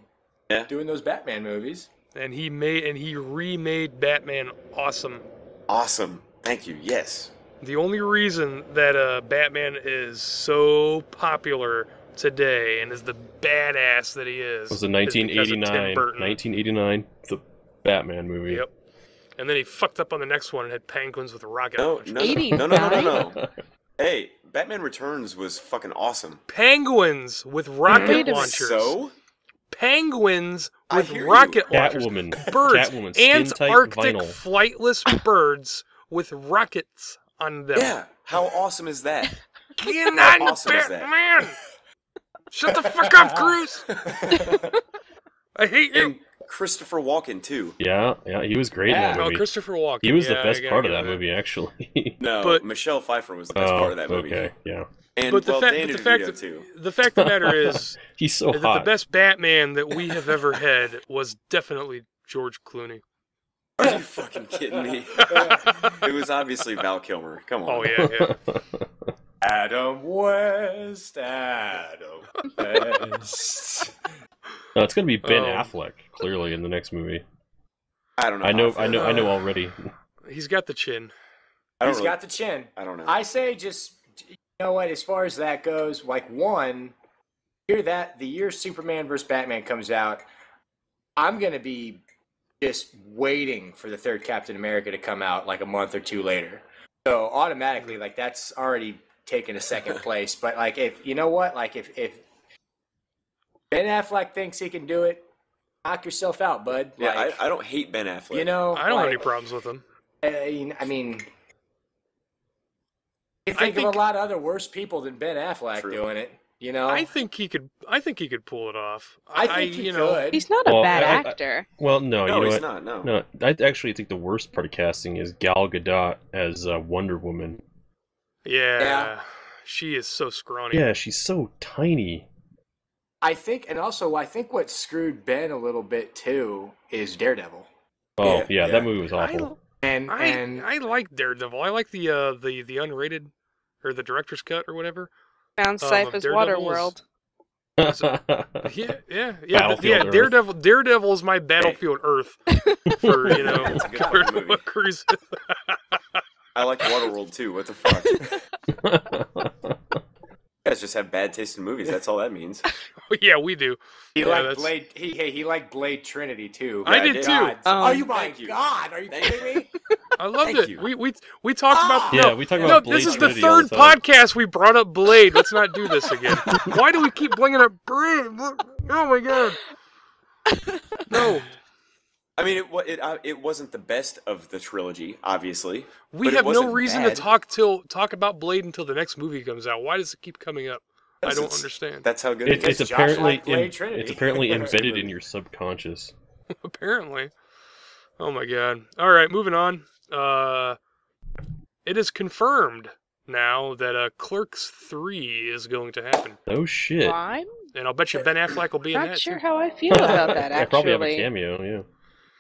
Speaker 2: Yeah.
Speaker 5: doing those Batman movies.
Speaker 1: And he remade Batman awesome.
Speaker 2: Awesome. Thank you. Yes.
Speaker 1: The only reason that Batman is so popular today and is the badass that he is
Speaker 3: It was the
Speaker 1: is because of Tim
Speaker 3: 1989,
Speaker 1: Burton.
Speaker 3: the Batman movie.
Speaker 1: Yep. And then he fucked up on the next one and had penguins with rocket
Speaker 2: No,
Speaker 1: launchers.
Speaker 2: no,
Speaker 4: 89?
Speaker 2: no. Hey, Batman Returns was fucking awesome.
Speaker 1: Penguins with rocket
Speaker 4: Wait a minute.
Speaker 1: launchers.
Speaker 2: So?
Speaker 1: Penguins
Speaker 2: I
Speaker 1: with
Speaker 2: hear you.
Speaker 1: rocket launchers.
Speaker 3: Catwoman.
Speaker 1: Birds.
Speaker 3: Catwoman, skin-tight
Speaker 1: Antarctic
Speaker 3: vinyl.
Speaker 1: flightless birds with rockets on them.
Speaker 2: Yeah. How awesome is that?
Speaker 1: Get not
Speaker 2: awesome is that?
Speaker 1: Batman! Shut the fuck up, Cruz! I hate you!
Speaker 2: And Christopher Walken too.
Speaker 3: Yeah, he was great in that
Speaker 1: Oh,
Speaker 3: movie.
Speaker 1: Christopher Walken.
Speaker 3: He was the
Speaker 1: Yeah,
Speaker 3: best
Speaker 1: I gotta
Speaker 3: part of
Speaker 1: give
Speaker 3: that
Speaker 1: it.
Speaker 3: movie, actually.
Speaker 2: No,
Speaker 1: But-
Speaker 2: Michelle Pfeiffer was the best part of that movie.
Speaker 3: Okay, yeah.
Speaker 2: And
Speaker 1: But the,
Speaker 2: well,
Speaker 1: fact,
Speaker 2: Danny
Speaker 1: but the fact
Speaker 2: DeVito
Speaker 1: that
Speaker 2: too.
Speaker 1: the fact of the matter is
Speaker 3: He's so
Speaker 1: that
Speaker 3: hot.
Speaker 1: the best Batman that we have ever had was definitely George Clooney.
Speaker 2: Are you fucking kidding me? It was obviously Val Kilmer. Come on.
Speaker 1: Oh yeah.
Speaker 5: Adam West.
Speaker 3: No, it's gonna be Ben
Speaker 1: Oh.
Speaker 3: Affleck, clearly, in the next movie.
Speaker 2: I don't know.
Speaker 3: I know,
Speaker 2: how
Speaker 3: I know, I know
Speaker 1: Uh,
Speaker 3: already.
Speaker 1: He's got the chin.
Speaker 2: I don't
Speaker 5: He's
Speaker 2: really-
Speaker 5: got the chin.
Speaker 2: I don't know.
Speaker 5: I say just, you know what, as far as that goes, like the year Superman vs. Batman comes out, I'm going to be just waiting for the third Captain America to come out like a month or two later. So automatically, like that's already taken a second place. But like if, you know what, like if Ben Affleck thinks he can do it, knock yourself out, bud.
Speaker 2: yeah,
Speaker 5: Like,
Speaker 2: I don't hate Ben Affleck.
Speaker 5: you know,
Speaker 1: I don't have any
Speaker 5: like,
Speaker 1: problems with him.
Speaker 5: I mean, you think of
Speaker 1: think-
Speaker 5: a lot of other worse people than Ben Affleck
Speaker 2: True.
Speaker 5: doing it. You know,
Speaker 1: I think he could. I think he could pull it off.
Speaker 5: I think he
Speaker 1: you know,
Speaker 5: could.
Speaker 4: He's not a
Speaker 3: Well,
Speaker 4: bad
Speaker 3: I-
Speaker 4: actor.
Speaker 3: Well, no, you
Speaker 2: No,
Speaker 3: know
Speaker 2: he's
Speaker 3: what?
Speaker 2: not. No.
Speaker 3: No, I actually think the worst part of casting is Gal Gadot as Wonder Woman.
Speaker 1: Yeah, she is so scrawny.
Speaker 3: Yeah, she's so tiny.
Speaker 5: I think, and also I think what screwed Ben a little bit too is Daredevil.
Speaker 3: Oh,
Speaker 2: Yeah,
Speaker 3: yeah,
Speaker 2: yeah.
Speaker 3: that movie was awful.
Speaker 5: And
Speaker 1: I like Daredevil. I like the unrated or the director's cut or whatever.
Speaker 4: Found
Speaker 1: of
Speaker 4: Sypha's
Speaker 1: Daredevil
Speaker 4: Waterworld.
Speaker 1: Yeah.
Speaker 3: Battlefield Earth.
Speaker 1: Daredevil is my Battlefield Earth for
Speaker 2: It's a good fucking movie.
Speaker 1: cruise.
Speaker 2: I like Waterworld too. What the fuck? You guys just have bad taste in movies. That's all that means.
Speaker 1: Yeah, we do.
Speaker 5: he
Speaker 1: Yeah,
Speaker 5: liked
Speaker 1: that's-
Speaker 5: Blade. He liked Blade Trinity too.
Speaker 1: I
Speaker 2: Yeah, I
Speaker 1: did
Speaker 2: did.
Speaker 1: too.
Speaker 5: God.
Speaker 4: Oh,
Speaker 5: Oh, you my
Speaker 2: thank you.
Speaker 5: God! Are you
Speaker 2: Thank
Speaker 5: kidding me?
Speaker 1: I loved
Speaker 2: Thank
Speaker 1: it.
Speaker 2: you.
Speaker 1: We talked about
Speaker 3: Yeah, we talk about
Speaker 1: no.
Speaker 3: Blade
Speaker 1: This is the
Speaker 3: Trinity all
Speaker 1: third
Speaker 3: the time.
Speaker 1: podcast we brought up Blade. Let's not do this again. Why do we keep bringing up Blade? Oh my god! No,
Speaker 2: I mean, it wasn't the best of the trilogy, obviously.
Speaker 1: we
Speaker 2: But it
Speaker 1: have no
Speaker 2: wasn't
Speaker 1: reason
Speaker 2: bad.
Speaker 1: to talk about Blade until the next movie comes out. Why does it keep coming up? I
Speaker 2: Because
Speaker 1: don't
Speaker 2: it's-
Speaker 1: understand.
Speaker 2: That's how good
Speaker 3: It's,
Speaker 2: it
Speaker 3: it's
Speaker 2: is.
Speaker 5: Josh
Speaker 3: apparently
Speaker 5: liked Blade Trinity.
Speaker 3: it's apparently
Speaker 2: It's a
Speaker 3: embedded
Speaker 2: movie.
Speaker 3: in your subconscious.
Speaker 1: Apparently. Oh my god. All right, moving on. It is confirmed now that Clerks 3 is going to happen,
Speaker 3: Oh shit!
Speaker 4: Well, I'm
Speaker 1: and I'll bet you Ben Affleck will be in
Speaker 4: not
Speaker 1: that
Speaker 4: sure
Speaker 1: too.
Speaker 4: how I feel about that,
Speaker 3: I probably have a
Speaker 4: actually.
Speaker 3: cameo. Yeah.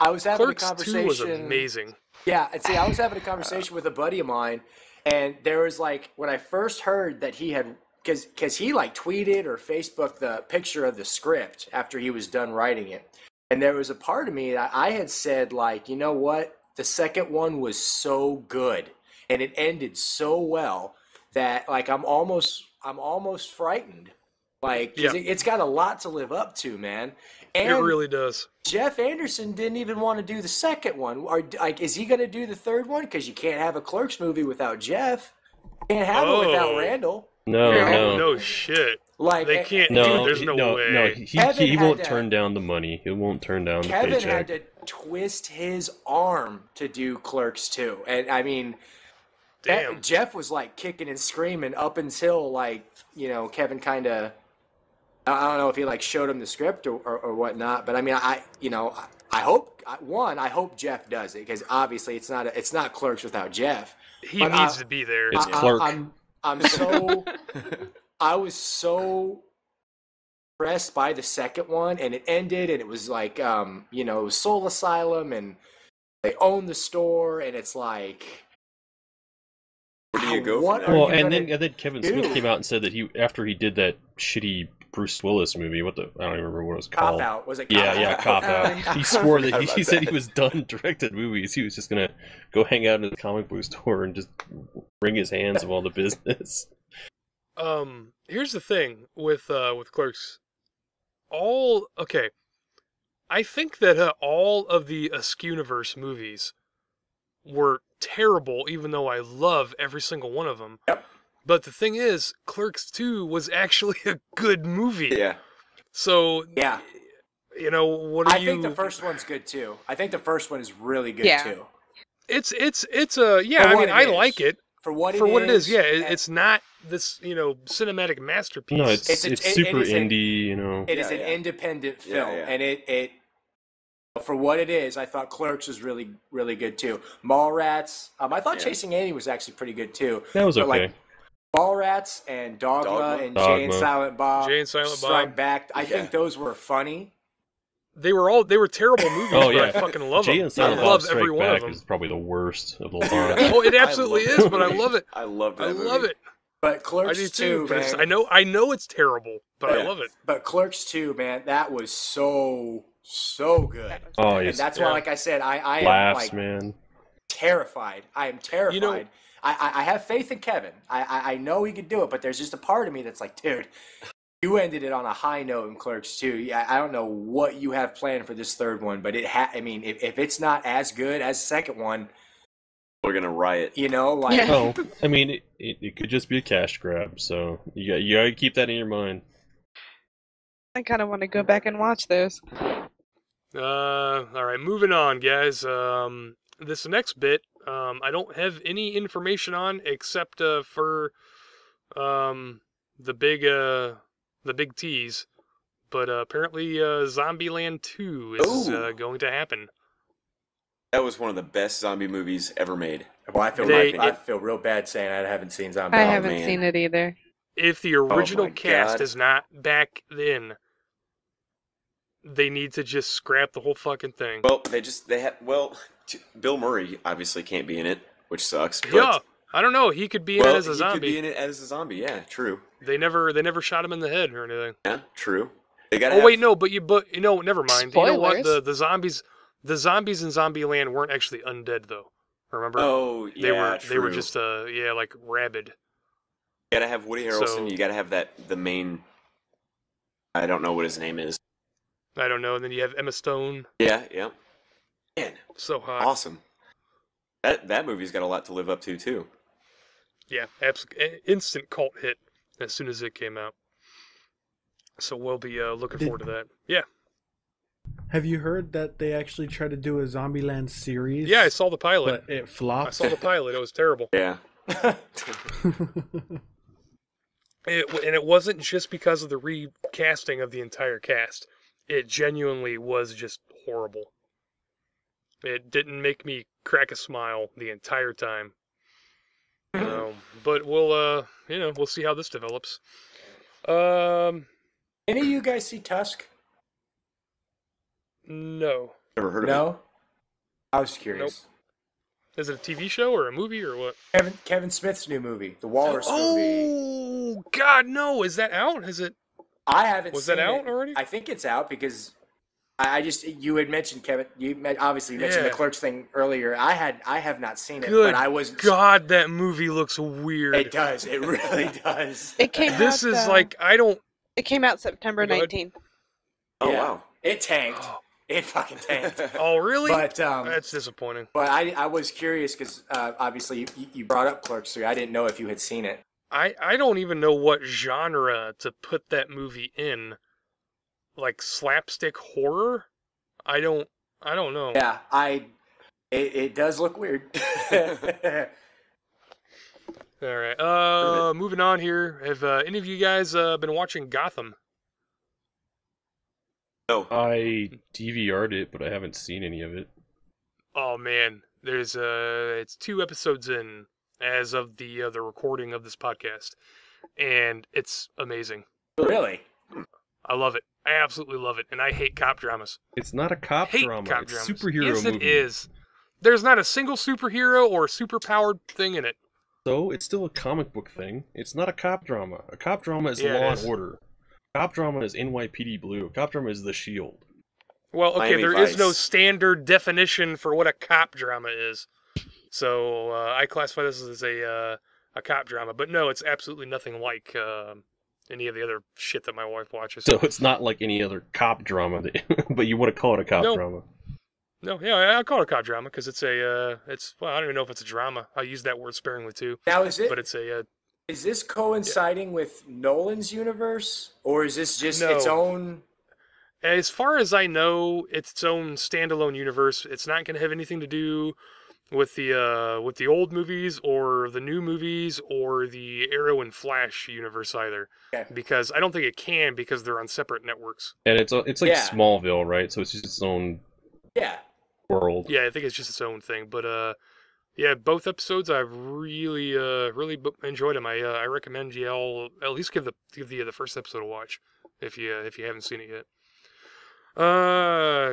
Speaker 5: I was having
Speaker 1: Clerks
Speaker 5: a
Speaker 1: 2
Speaker 5: conversation.
Speaker 1: was amazing.
Speaker 5: Yeah, and see, I was having a conversation with a buddy of mine, and there was like when I first heard that he had, because he like tweeted or Facebooked the picture of the script after he was done writing it, and there was a part of me that I had said like, you know what, the second one was so good, and it ended so well that like I'm almost frightened, like 'cause
Speaker 1: Yeah.
Speaker 5: it's got a lot to live up to, man.
Speaker 1: It
Speaker 5: And
Speaker 1: really does.
Speaker 5: Jeff Anderson didn't even want to do the second one. Or like, is he going to do the third one? Because you can't have a Clerks movie without Jeff. Can't have it without
Speaker 1: Oh.
Speaker 5: Randall.
Speaker 3: No,
Speaker 5: Yeah.
Speaker 3: no,
Speaker 1: No shit.
Speaker 5: Like
Speaker 1: They can't.
Speaker 3: no.
Speaker 1: Dude, there's no way.
Speaker 3: No,
Speaker 5: Kevin
Speaker 3: he
Speaker 5: had
Speaker 3: won't
Speaker 5: to-
Speaker 3: turn down the money. He won't turn down the
Speaker 5: Kevin
Speaker 3: paycheck.
Speaker 5: had to twist his arm to do Clerks 2. And I mean,
Speaker 1: Damn.
Speaker 5: Jeff was like kicking and screaming up until like, you know, Kevin kind of, I don't know if he like showed him the script or whatnot, but I mean, I hope Jeff does it because obviously it's not Clerks without Jeff.
Speaker 1: He
Speaker 5: But,
Speaker 1: needs to be there.
Speaker 3: It's
Speaker 1: Yeah.
Speaker 3: Clerk.
Speaker 5: I was so impressed by the second one, and it ended, and it was like, you know, it was Soul Asylum, and they own the store, and it's like,
Speaker 2: Where do you go
Speaker 5: what
Speaker 2: from
Speaker 5: are
Speaker 2: there?
Speaker 3: Well,
Speaker 5: you
Speaker 3: and
Speaker 5: gonna
Speaker 3: then Kevin Smith
Speaker 5: do?
Speaker 3: came out and said that after he did that shitty Bruce Willis movie, I don't even remember what it was
Speaker 5: Cop
Speaker 3: called.
Speaker 5: Out? Was it
Speaker 3: Yeah,
Speaker 5: Cop
Speaker 3: Cop
Speaker 5: Out?
Speaker 3: Out.
Speaker 4: Oh, yeah.
Speaker 3: He swore that
Speaker 2: I forgot
Speaker 3: he
Speaker 2: about
Speaker 3: said he
Speaker 2: that.
Speaker 3: was done directing movies. He was just gonna go hang out in the comic book store and just wring his hands of all the business.
Speaker 1: Here's the thing with Clerks. I think that all of the Askewniverse movies were terrible, even though I love every single one of them.
Speaker 2: Yep.
Speaker 1: But the thing is, Clerks 2 was actually a good movie.
Speaker 2: Yeah.
Speaker 1: So,
Speaker 5: Yeah.
Speaker 1: you know, what are
Speaker 5: I
Speaker 1: you...
Speaker 5: think the first one's good too. I think the first one is really good
Speaker 4: Yeah.
Speaker 5: too.
Speaker 1: It's yeah,
Speaker 5: For
Speaker 1: I
Speaker 5: what
Speaker 1: mean,
Speaker 5: it
Speaker 1: I
Speaker 5: is.
Speaker 1: like it.
Speaker 5: For what
Speaker 1: For what it is, yeah.
Speaker 5: and
Speaker 1: It's not this, cinematic masterpiece.
Speaker 3: No, it's
Speaker 5: It's a- it
Speaker 3: super
Speaker 5: is a-
Speaker 3: indie, you know.
Speaker 5: it is
Speaker 2: Yeah,
Speaker 5: an
Speaker 2: yeah.
Speaker 5: independent
Speaker 2: Yeah,
Speaker 5: film,
Speaker 2: yeah.
Speaker 5: and it for what it is, I thought Clerks was really, really good too. Mallrats, I thought
Speaker 2: Yeah.
Speaker 5: Chasing Amy was actually pretty good too.
Speaker 3: That was
Speaker 5: But,
Speaker 3: okay.
Speaker 5: like, Mallrats and Dogma,
Speaker 2: Dogma.
Speaker 5: and Jay and
Speaker 3: Dogma.
Speaker 5: Silent Bob,
Speaker 1: Jay and Silent
Speaker 5: Strike
Speaker 1: Bob.
Speaker 5: Back. I
Speaker 2: Yeah.
Speaker 5: think those were funny.
Speaker 1: They were terrible movies,
Speaker 3: Oh,
Speaker 1: but
Speaker 3: yeah.
Speaker 1: I fucking love
Speaker 3: Jay
Speaker 1: them.
Speaker 3: and Silent
Speaker 1: I
Speaker 3: Bob
Speaker 1: love
Speaker 3: Strike
Speaker 1: every one of
Speaker 3: Back
Speaker 1: them.
Speaker 3: is probably the worst of the lot.
Speaker 1: Oh, it absolutely
Speaker 2: I
Speaker 1: is,
Speaker 2: love
Speaker 1: but I
Speaker 2: that
Speaker 1: love it.
Speaker 2: I love that
Speaker 1: I
Speaker 2: movie.
Speaker 1: love it.
Speaker 5: But
Speaker 1: I
Speaker 5: Clerks
Speaker 1: do
Speaker 5: 2,
Speaker 1: too. But
Speaker 5: man.
Speaker 1: I know it's terrible, but I
Speaker 2: Yeah.
Speaker 1: love it.
Speaker 5: But Clerks 2, man, that was so good.
Speaker 3: Oh,
Speaker 5: And
Speaker 3: yes.
Speaker 5: that's
Speaker 1: Yeah.
Speaker 5: why, like I said, I am
Speaker 3: Laughs,
Speaker 5: like
Speaker 3: man.
Speaker 5: terrified. I am terrified.
Speaker 1: You know-
Speaker 5: I have faith in Kevin. I know he could do it, but there's just a part of me that's like, dude, you ended it on a high note in Clerks 2. Yeah, I don't know what you have planned for this third one, but I mean, if it's not as good as the second one,
Speaker 2: We're gonna riot.
Speaker 5: you know, like
Speaker 4: Yeah.
Speaker 3: Oh, I mean, it could just be a cash grab, so you gotta keep that in your mind.
Speaker 4: I kind of want to go back and watch those.
Speaker 1: All right, moving on, guys. This next bit, I don't have any information on except for the big the big tease. But apparently Zombieland 2 is going to happen.
Speaker 2: That was one of the best zombie movies ever made.
Speaker 5: Well, I feel real bad saying I haven't seen Zombie.
Speaker 4: I
Speaker 2: Oh,
Speaker 4: haven't
Speaker 2: man.
Speaker 4: seen it either.
Speaker 1: If the original
Speaker 2: my
Speaker 1: cast
Speaker 2: God.
Speaker 1: is not back in, they need to just scrap the whole fucking thing.
Speaker 2: Well, Bill Murray obviously can't be in it, which sucks. But,
Speaker 1: Yeah, I don't know. He could be in it as a
Speaker 2: he
Speaker 1: zombie.
Speaker 2: could be in it as a zombie. Yeah, true.
Speaker 1: They never shot him in the head or anything.
Speaker 2: Yeah, true. They gotta
Speaker 1: Oh
Speaker 2: have-
Speaker 1: wait, no, but never mind. You know what?
Speaker 4: Spoilers.
Speaker 1: The zombies in Zombieland weren't actually undead though. Remember?
Speaker 2: Oh, yeah,
Speaker 1: they were
Speaker 2: true.
Speaker 1: just like rabid.
Speaker 2: You gotta have Woody Harrelson.
Speaker 1: So-
Speaker 2: You gotta have the main. I don't know what his name is.
Speaker 1: I don't know. And then you have Emma Stone.
Speaker 2: Yeah. Man,
Speaker 1: So hot.
Speaker 2: awesome. That movie's got a lot to live up to too.
Speaker 1: Yeah, instant cult hit as soon as it came out. So we'll be looking forward to that. Yeah.
Speaker 6: Have you heard that they actually tried to do a Zombieland series?
Speaker 1: Yeah, I saw the pilot.
Speaker 6: but it
Speaker 1: I
Speaker 6: flopped.
Speaker 1: saw the pilot. It was terrible.
Speaker 2: Yeah.
Speaker 1: And it wasn't just because of the recasting of the entire cast. It genuinely was just horrible. It didn't make me crack a smile the entire time. But we'll see how this develops.
Speaker 5: Any of you guys see Tusk?
Speaker 1: No.
Speaker 2: Never heard of it.
Speaker 5: No. I was curious.
Speaker 1: Is it a TV show or a movie or what?
Speaker 5: Kevin Smith's new movie, the Walrus movie.
Speaker 1: Oh God, no! Is that out? Is it?
Speaker 5: I haven't.
Speaker 1: Was
Speaker 5: seen
Speaker 1: that out
Speaker 5: it.
Speaker 1: already?
Speaker 5: I think it's out because you had mentioned Kevin. Obviously mentioned the
Speaker 1: Yeah.
Speaker 5: Clerks thing earlier. I have not seen it,
Speaker 1: Good
Speaker 5: but I was.
Speaker 1: God, that movie looks weird.
Speaker 5: It does. It really does.
Speaker 4: It came
Speaker 1: This
Speaker 4: out,
Speaker 1: is like I don't.
Speaker 4: It came out September
Speaker 1: Go ahead.
Speaker 4: 19th.
Speaker 2: Oh
Speaker 5: Yeah.
Speaker 2: wow.
Speaker 5: It tanked. It fucking tanked.
Speaker 1: Oh really?
Speaker 5: But
Speaker 1: That's disappointing.
Speaker 5: But I was curious because obviously you brought up Clerks 3. I didn't know if you had seen it.
Speaker 1: I don't even know what genre to put that movie in. Like slapstick horror? I don't know.
Speaker 5: Yeah, it does look weird.
Speaker 1: All right. Moving on here. Have any of you guys been watching Gotham?
Speaker 2: No.
Speaker 3: I DVR'd it, but I haven't seen any of it.
Speaker 1: Oh man, there's it's 2 episodes in as of the recording of this podcast, and it's amazing.
Speaker 5: Really?
Speaker 1: I love it. I absolutely love it, and I hate cop dramas.
Speaker 3: It's not a cop
Speaker 1: Hate
Speaker 3: drama.
Speaker 1: cop
Speaker 3: It's
Speaker 1: dramas.
Speaker 3: superhero
Speaker 1: yes,
Speaker 3: movie.
Speaker 1: it is. There's not a single superhero or superpowered thing in it.
Speaker 3: So it's still a comic book thing. It's not a cop drama. A cop drama is
Speaker 1: Yeah, it
Speaker 3: Law
Speaker 1: is.
Speaker 3: and Order. Cop drama is NYPD Blue. Cop drama is The Shield.
Speaker 1: Well, okay,
Speaker 2: Miami
Speaker 1: there is no
Speaker 2: Vice.
Speaker 1: standard definition for what a cop drama is. So I classify this as a cop drama, but no, it's absolutely nothing like any of the other shit that my wife watches.
Speaker 3: So it's not like any other cop drama, but you want to call it a cop
Speaker 1: No.
Speaker 3: drama.
Speaker 1: No, yeah, I call it a cop drama because it's I don't even know if it's a drama. I use that word sparingly too,
Speaker 5: Now is
Speaker 1: but it's a
Speaker 5: is this coinciding with Nolan's universe, or is this just
Speaker 1: No.
Speaker 5: its own?
Speaker 1: as far as I know, it's its own standalone universe. It's not going to have anything to do with the old movies or the new movies or the Arrow and Flash universe either,
Speaker 5: Okay.
Speaker 1: because I don't think it can because they're on separate networks.
Speaker 3: And it's like
Speaker 5: Yeah.
Speaker 3: Smallville, right? So it's just its own
Speaker 5: Yeah.
Speaker 3: world.
Speaker 1: Yeah, I think it's just its own thing. But yeah, both episodes I've really enjoyed them. I recommend you all at least give the first episode a watch if you haven't seen it yet.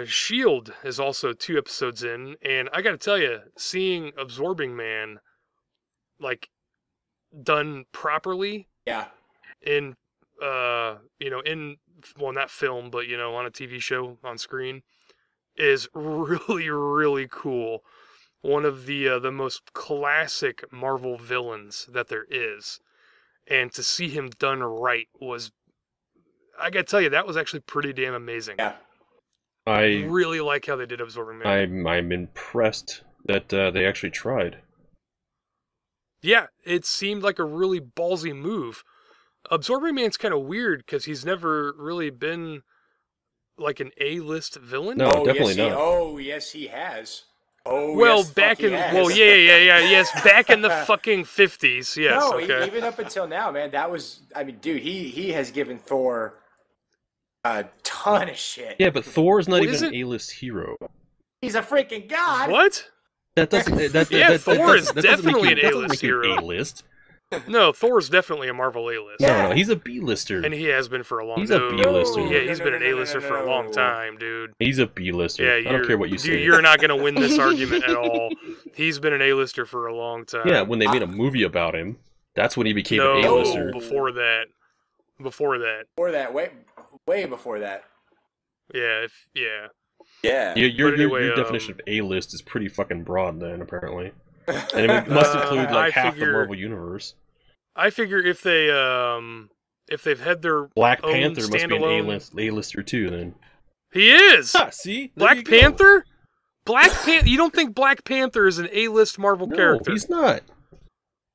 Speaker 1: Shield is also 2 episodes in, and I gotta tell you, seeing Absorbing Man like done properly
Speaker 5: Yeah.
Speaker 1: in well, not film, but on a TV show on screen is really, really cool. One of the most classic Marvel villains that there is, and to see him done right was, I gotta tell you, that was actually pretty damn amazing.
Speaker 5: Yeah.
Speaker 3: I
Speaker 1: Really like how they did Absorbing Man.
Speaker 3: I'm impressed that they actually tried.
Speaker 1: Yeah, it seemed like a really ballsy move. Absorbing Man's kind of weird because he's never really been like an A-list villain.
Speaker 3: No, definitely
Speaker 5: yes,
Speaker 3: not.
Speaker 5: Oh, yes, he has. Oh,
Speaker 1: Well,
Speaker 5: yes,
Speaker 1: back
Speaker 5: fuck
Speaker 1: in
Speaker 5: yes.
Speaker 1: yes, back in the fucking 50s. Yes,
Speaker 5: No,
Speaker 1: okay.
Speaker 5: even up until now, man. That was, I mean, dude, he has given Thor a ton of shit.
Speaker 3: Yeah, but Thor's not
Speaker 1: Well,
Speaker 3: even
Speaker 1: isn't-
Speaker 3: an A-list hero.
Speaker 5: He's a freaking god.
Speaker 1: What?
Speaker 3: That doesn't.
Speaker 1: Yeah, Thor is definitely an
Speaker 3: that doesn't
Speaker 1: A-list
Speaker 3: make you
Speaker 1: hero.
Speaker 3: A-list.
Speaker 1: No, Thor's definitely a Marvel A-list.
Speaker 3: No, he's a B-lister.
Speaker 1: And he has been for a long
Speaker 3: He's a B-lister.
Speaker 1: Yeah, he's
Speaker 5: No,
Speaker 1: been
Speaker 5: no,
Speaker 1: an
Speaker 5: no, no,
Speaker 1: A-lister
Speaker 5: no,
Speaker 1: for a long
Speaker 5: no.
Speaker 1: time, dude.
Speaker 3: He's a B-lister.
Speaker 1: Yeah,
Speaker 3: I don't care what you say.
Speaker 1: Dude, you're not gonna win this argument at all. He's been an A-lister for a long time.
Speaker 3: Yeah, when they made a movie about him, that's when he became an
Speaker 1: No,
Speaker 3: A-lister.
Speaker 1: before that. Before that.
Speaker 5: Before that, way before that.
Speaker 1: Yeah,
Speaker 2: Yeah.
Speaker 3: Your
Speaker 1: anyway,
Speaker 3: your definition of A-list is pretty fucking broad then, apparently. And it must include like
Speaker 1: I
Speaker 3: half the
Speaker 1: figure-
Speaker 3: Marvel universe.
Speaker 1: I figure if they've had their
Speaker 3: Black
Speaker 1: own
Speaker 3: Panther must be an
Speaker 1: standalone-
Speaker 3: A-lister too, then.
Speaker 1: He is.
Speaker 3: See? There
Speaker 1: Black
Speaker 3: you go.
Speaker 1: Panther? You don't think Black Panther is an A-list Marvel
Speaker 3: No,
Speaker 1: character?
Speaker 3: he's not.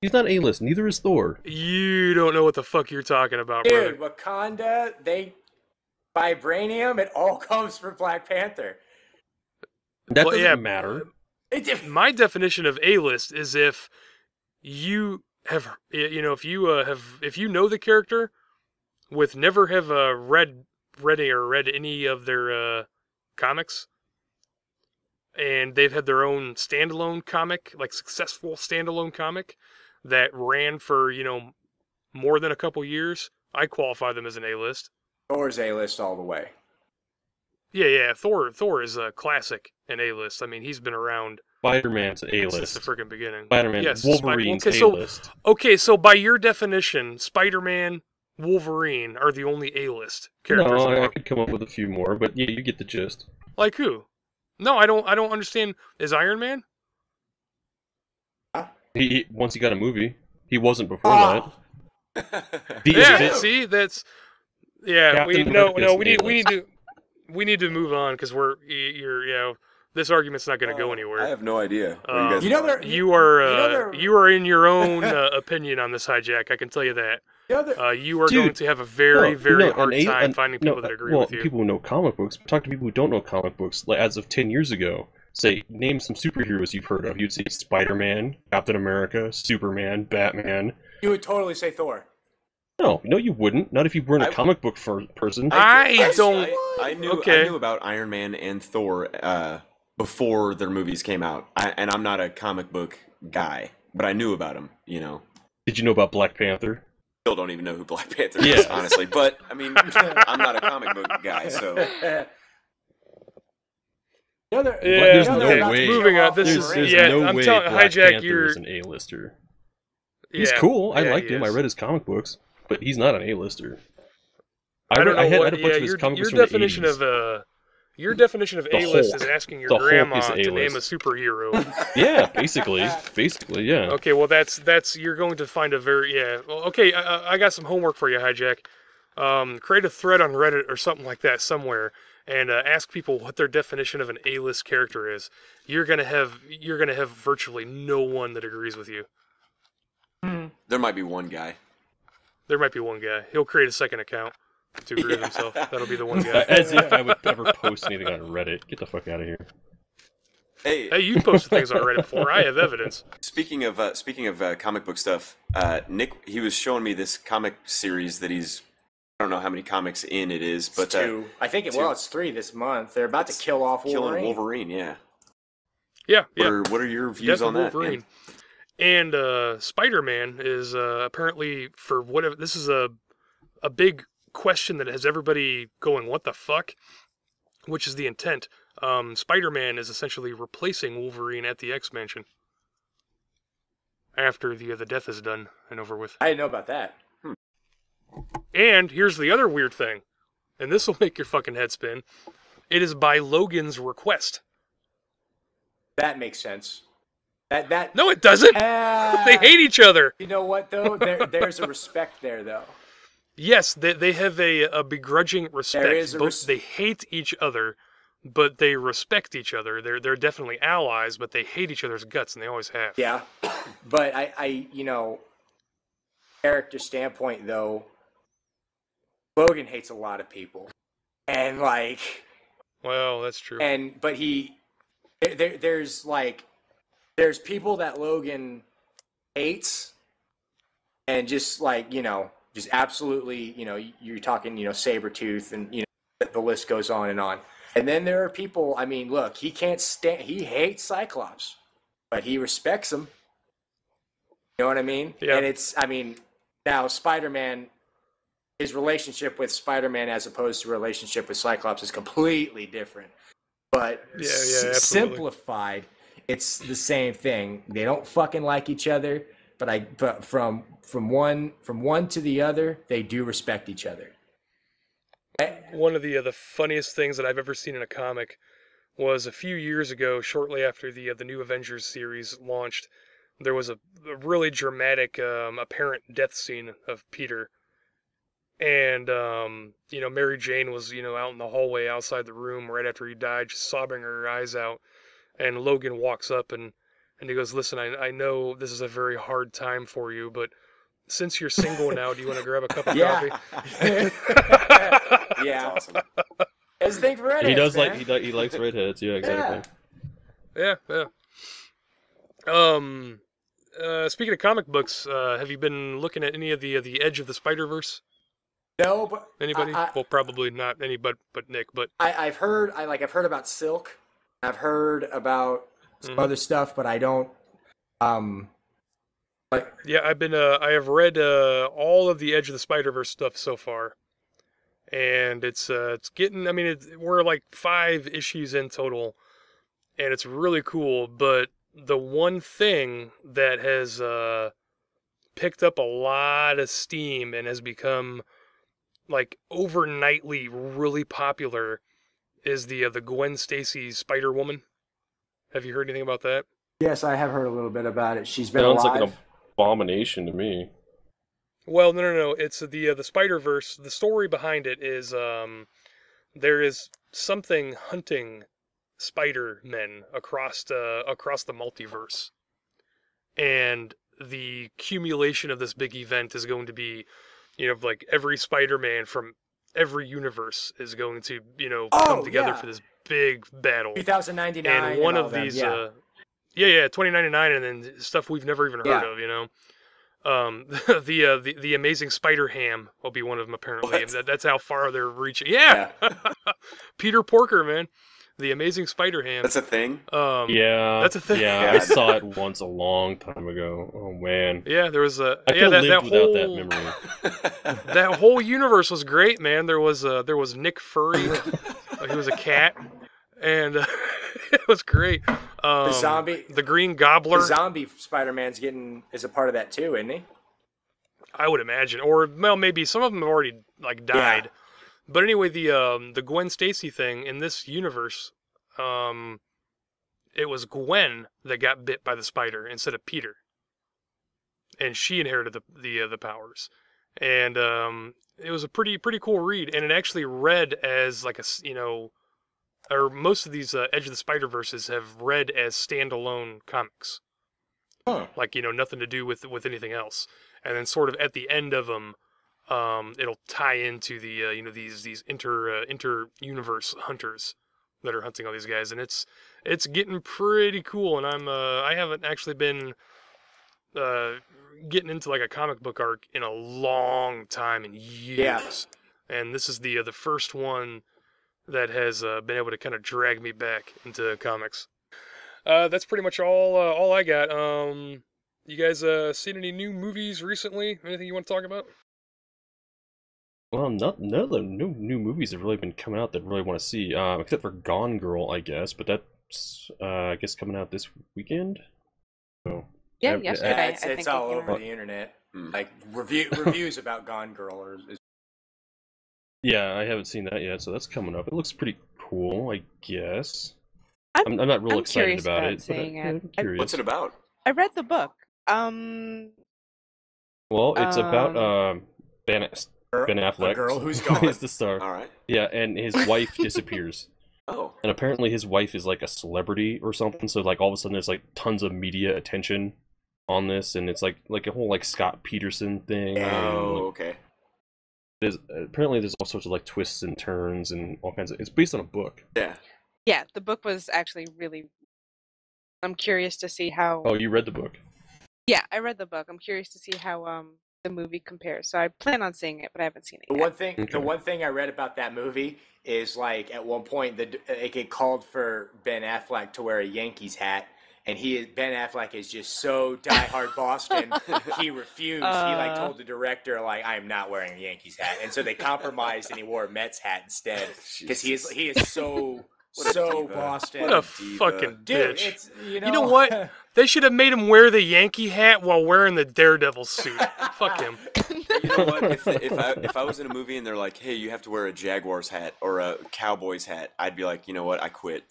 Speaker 3: He's not A-list. Neither is Thor.
Speaker 1: You don't know what the fuck you're talking about, brother.
Speaker 5: Dude, Wakanda, vibranium, it all comes from Black Panther.
Speaker 3: That
Speaker 1: Well,
Speaker 3: doesn't
Speaker 1: yeah,
Speaker 3: matter.
Speaker 1: My definition of A-list is if you have, if you know the character with never have read any of their comics, and they've had their own standalone comic, like successful standalone comic that ran for more than a couple years, I qualify them as an A-list.
Speaker 5: Thor's A-list all the way.
Speaker 1: Yeah. Thor is a classic in A-list. I mean, he's been around
Speaker 3: Spider-Man's
Speaker 1: since
Speaker 3: A-list.
Speaker 1: the freaking beginning.
Speaker 3: Spider-Man,
Speaker 1: Yes,
Speaker 3: Wolverine's
Speaker 1: okay, so-
Speaker 3: A-list.
Speaker 1: Okay, so by your definition, Spider-Man, Wolverine are the only A-list characters.
Speaker 3: No,
Speaker 1: in
Speaker 3: I
Speaker 1: Marvel.
Speaker 3: could come up with a few more, but yeah, you get the gist.
Speaker 1: Like who? No, I don't understand. Is Iron Man?
Speaker 3: He once he got a movie, he wasn't before
Speaker 5: Oh.
Speaker 3: that. He is
Speaker 1: Yeah.
Speaker 3: fit-
Speaker 1: See, that's yeah.
Speaker 3: Captain
Speaker 1: No.
Speaker 3: America's
Speaker 1: We need to move on because this argument's not going to go
Speaker 2: I
Speaker 1: anywhere.
Speaker 2: have no idea. What you guys
Speaker 5: You know
Speaker 2: are
Speaker 5: there-
Speaker 2: talking
Speaker 1: You are
Speaker 5: there-
Speaker 1: you are in your own opinion on this hijack. I can tell you that.
Speaker 5: The other,
Speaker 1: You are
Speaker 3: Dude,
Speaker 1: going to have a very hard
Speaker 3: an
Speaker 1: time finding people that agree
Speaker 3: well,
Speaker 1: with you.
Speaker 3: people who know comic books. Talk to people who don't know comic books. Like as of 10 years ago, say name some superheroes you've heard of. You'd say Spider-Man, Captain America, Superman, Batman.
Speaker 5: you would totally say Thor.
Speaker 3: No, you wouldn't. Not if you weren't a
Speaker 2: I-
Speaker 3: comic book person.
Speaker 1: I don't.
Speaker 2: I knew
Speaker 1: Okay.
Speaker 2: I knew about Iron Man and Thor before their movies came out, and I'm not a comic book guy, but I knew about them.
Speaker 3: Did you know about Black Panther?
Speaker 2: Still don't even know who Black Panther
Speaker 3: Yeah.
Speaker 2: is, honestly. But I mean, I'm not a comic book guy, so
Speaker 5: The other,
Speaker 1: Yeah,
Speaker 3: there's
Speaker 5: the other
Speaker 3: no
Speaker 5: about to
Speaker 3: way.
Speaker 5: kill
Speaker 1: Moving on,
Speaker 5: off
Speaker 1: this is-
Speaker 5: Wolverine.
Speaker 3: There's
Speaker 1: yeah,
Speaker 3: no
Speaker 1: I'm
Speaker 3: way
Speaker 1: telling-
Speaker 3: Black
Speaker 1: Hijack,
Speaker 3: Panther
Speaker 1: you're-
Speaker 3: is an A-lister. He's
Speaker 1: Yeah,
Speaker 3: cool. I
Speaker 1: yeah,
Speaker 3: liked
Speaker 1: he
Speaker 3: him. I
Speaker 1: is.
Speaker 3: read his comic books, but he's not an A-lister.
Speaker 1: I don't know
Speaker 3: had
Speaker 1: what.
Speaker 3: a bunch
Speaker 1: Yeah,
Speaker 3: of his
Speaker 1: your
Speaker 3: comic
Speaker 1: your
Speaker 3: books from the
Speaker 1: definition
Speaker 3: 80s.
Speaker 1: of your definition of
Speaker 3: The
Speaker 1: A-list
Speaker 3: Hulk.
Speaker 1: is asking your
Speaker 3: The Hulk
Speaker 1: grandma
Speaker 3: is
Speaker 1: to name a
Speaker 3: A-list.
Speaker 1: superhero.
Speaker 3: Yeah, basically, yeah.
Speaker 1: Okay, well that's you're going to find a very Well, okay, I got some homework for you, Hijack. Create a thread on Reddit or something like that somewhere, and ask people what their definition of an A-list character is. You're gonna have virtually no one that agrees with you.
Speaker 2: there might be one guy.
Speaker 1: There might be one guy. He'll create a second account to agree with himself. That'll be the one guy.
Speaker 3: As if I would ever post anything on Reddit. Get the fuck out of here.
Speaker 1: Hey, you posted things on Reddit before. I have evidence.
Speaker 2: Speaking of comic book stuff, Nick, he was showing me this comic series that he's, I don't know how many comics in it is, but
Speaker 5: It's two. I think it's 3 this month. They're about to kill off Wolverine.
Speaker 2: killing Wolverine. Yeah.
Speaker 1: Yeah.
Speaker 2: What are your views
Speaker 1: Death
Speaker 2: on
Speaker 1: of
Speaker 2: that?
Speaker 1: Wolverine.
Speaker 2: man?
Speaker 1: And Spider-Man is apparently, for whatever, this is a big question that has everybody going, what the fuck? Which is the intent. Spider-Man is essentially replacing Wolverine at the X-Mansion after the death is done and over with.
Speaker 5: I didn't know about that.
Speaker 1: And here's the other weird thing, and this will make your fucking head spin. It is by Logan's request.
Speaker 5: That makes sense. That
Speaker 1: No, it doesn't. They hate each other.
Speaker 5: You know what though? There's a respect there though.
Speaker 1: Yes, they have a begrudging respect.
Speaker 5: There is a
Speaker 1: They hate each other, but they respect each other. They're definitely allies, but they hate each other's guts, and they always have.
Speaker 5: Yeah, but I character standpoint though, Logan hates a lot of people, and
Speaker 1: Well, that's true.
Speaker 5: but he there's people that Logan hates, and just like, just absolutely, you're talking, Sabretooth, and the list goes on and on. And then there are people, I mean, look, he hates Cyclops, but he respects him. You know what I mean?
Speaker 1: Yeah.
Speaker 5: And now Spider-Man, his relationship with Spider-Man as opposed to relationship with Cyclops is completely different. But simplified, it's the same thing. They don't fucking like each other, but from one to the other, they do respect each other.
Speaker 1: One of the funniest things that I've ever seen in a comic was a few years ago, shortly after the new Avengers series launched. There was a really dramatic, apparent death scene of Peter, and Mary Jane was out in the hallway outside the room right after he died, just sobbing her eyes out. And Logan walks up and he goes, "Listen, I know this is a very hard time for you, but since you're single now, do you want to grab a cup of coffee?"
Speaker 5: Yeah,
Speaker 2: That's awesome.
Speaker 5: It's a thing for redheads.
Speaker 3: He does
Speaker 5: man.
Speaker 3: he likes redheads. Yeah, exactly.
Speaker 1: Yeah. Speaking of comic books, have you been looking at any of the Edge of the Spider-Verse?
Speaker 5: No, but
Speaker 1: Anybody? Well, probably not any, but Nick. But
Speaker 5: I've heard about Silk. I've heard about some other stuff, but I don't.
Speaker 1: Yeah, I have read all of the Edge of the Spider-Verse stuff so far, and it's getting. I mean, we're like 5 issues in total, and it's really cool. But the one thing that has picked up a lot of steam and has become like overnightly really popular is the Gwen Stacy Spider-Woman. Have you heard anything about that?
Speaker 5: Yes, I have heard a little bit about it. She's been
Speaker 3: Sounds
Speaker 5: alive.
Speaker 3: like an abomination to me.
Speaker 1: Well, no. It's the Spider-Verse. The story behind it is there is something hunting Spider-Men across the multiverse, and the accumulation of this big event is going to be, like every Spider-Man from every universe is going to, come together for this big battle.
Speaker 5: 2099,
Speaker 1: and one
Speaker 5: and
Speaker 1: of
Speaker 5: all
Speaker 1: these,
Speaker 5: them,
Speaker 1: 2099, and then stuff we've never even heard of, the Amazing Spider-Ham will be one of them, apparently. That's how far they're reaching. Yeah. Peter Porker, man. The Amazing Spider-Ham.
Speaker 2: That's a thing?
Speaker 3: Yeah.
Speaker 1: That's a thing.
Speaker 3: Yeah, I saw it once a long time ago. Oh, man.
Speaker 1: Yeah, there was a...
Speaker 3: I could have lived without that memory.
Speaker 1: That whole universe was great, man. There was Nick Fury. He was a cat. And it was great. The Green Gobbler.
Speaker 5: The zombie Spider-Man's is a part of that too, isn't he?
Speaker 1: I would imagine. Or, well, maybe some of them have already, died. Yeah. But anyway, the Gwen Stacy thing in this universe, it was Gwen that got bit by the spider instead of Peter, and she inherited the powers, and it was a pretty cool read, and it actually read as like or most of these Edge of the Spider-Verses have read as standalone comics, like nothing to do with anything else, and then sort of at the end of them. It'll tie into the these inter-universe hunters that are hunting all these guys, and it's getting pretty cool. And I haven't actually been getting into like a comic book arc in a long time, in years. And this is the first one that has been able to kind of drag me back into comics. That's pretty much all I got. You guys seen any new movies recently? Anything you want to talk about?
Speaker 3: Well, none of the new movies have really been coming out that I really want to see, except for Gone Girl, I guess. But that's, I guess, coming out this weekend. So,
Speaker 4: yeah, yesterday.
Speaker 5: It's all over the internet. Like reviews about Gone Girl.
Speaker 3: Yeah, I haven't seen that yet, so that's coming up. It looks pretty cool, I guess. I'm not real excited about it, but I'm curious.
Speaker 2: What's it about?
Speaker 4: I read the book.
Speaker 3: Well, it's about Ben Affleck.
Speaker 5: A girl who's gone.
Speaker 3: Is the star.
Speaker 2: All right.
Speaker 3: Yeah, and his wife disappears.
Speaker 2: Oh.
Speaker 3: And apparently his wife is like a celebrity or something, so like all of a sudden there's like tons of media attention on this, and it's like a whole like Scott Peterson thing.
Speaker 2: Oh, okay.
Speaker 3: Apparently there's all sorts of like twists and turns and all kinds of... It's based on a book.
Speaker 2: Yeah.
Speaker 4: Yeah, the book was actually really I'm curious to see how.
Speaker 3: Oh, you read the book?
Speaker 4: Yeah, I read the book. I'm curious to see how the movie compares. So I plan on seeing it, but I haven't seen it
Speaker 5: The
Speaker 4: yet.
Speaker 5: one thing I read about that movie is like at one point it get called for Ben Affleck to wear a Yankees hat, and Ben Affleck is just so diehard Boston, he refused. He like told the director like, I am not wearing a Yankees hat, and so they compromised and he wore a Mets hat instead because he is so Boston.
Speaker 1: What a fucking
Speaker 5: Dude,
Speaker 1: bitch.
Speaker 5: it's
Speaker 1: You know what? They should have made him wear the Yankee hat while wearing the Daredevil suit. Fuck him.
Speaker 2: You know what? If I was in a movie and they're like, "Hey, you have to wear a Jaguars hat or a Cowboys hat," I'd be like, "You know what? I quit."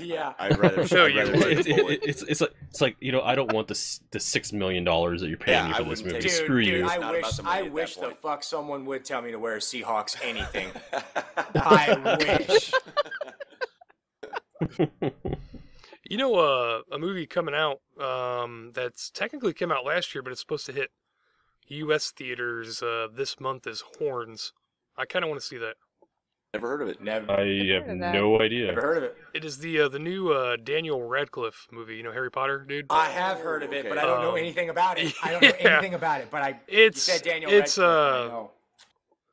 Speaker 5: Yeah.
Speaker 2: I'd rather.
Speaker 1: No,
Speaker 2: I'd
Speaker 1: you
Speaker 2: rather
Speaker 1: wouldn't.
Speaker 2: bite the bullet.
Speaker 3: It's like I don't want the $6 million that you're paying
Speaker 2: Yeah,
Speaker 3: me
Speaker 2: I
Speaker 3: for this
Speaker 2: wouldn't
Speaker 3: movie.
Speaker 2: take it.
Speaker 3: Screw
Speaker 5: Dude,
Speaker 3: you.
Speaker 2: It's not about the money
Speaker 5: I
Speaker 2: at that
Speaker 5: wish the
Speaker 2: point.
Speaker 5: fuck someone would tell me to wear Seahawks anything. I wish.
Speaker 1: You know, a movie coming out that's technically came out last year, but it's supposed to hit U.S. theaters this month is Horns. I kind of want to see that.
Speaker 2: Never heard of it.
Speaker 5: Never
Speaker 3: I have
Speaker 4: heard of that.
Speaker 3: no idea.
Speaker 5: heard of it.
Speaker 1: It is the new Daniel Radcliffe movie. You know, Harry Potter, dude.
Speaker 5: I have heard of it, but I don't know anything about it. I don't know
Speaker 1: yeah.
Speaker 5: anything about it, but
Speaker 1: It's
Speaker 5: you said Daniel
Speaker 1: it's
Speaker 5: Radcliffe, I know.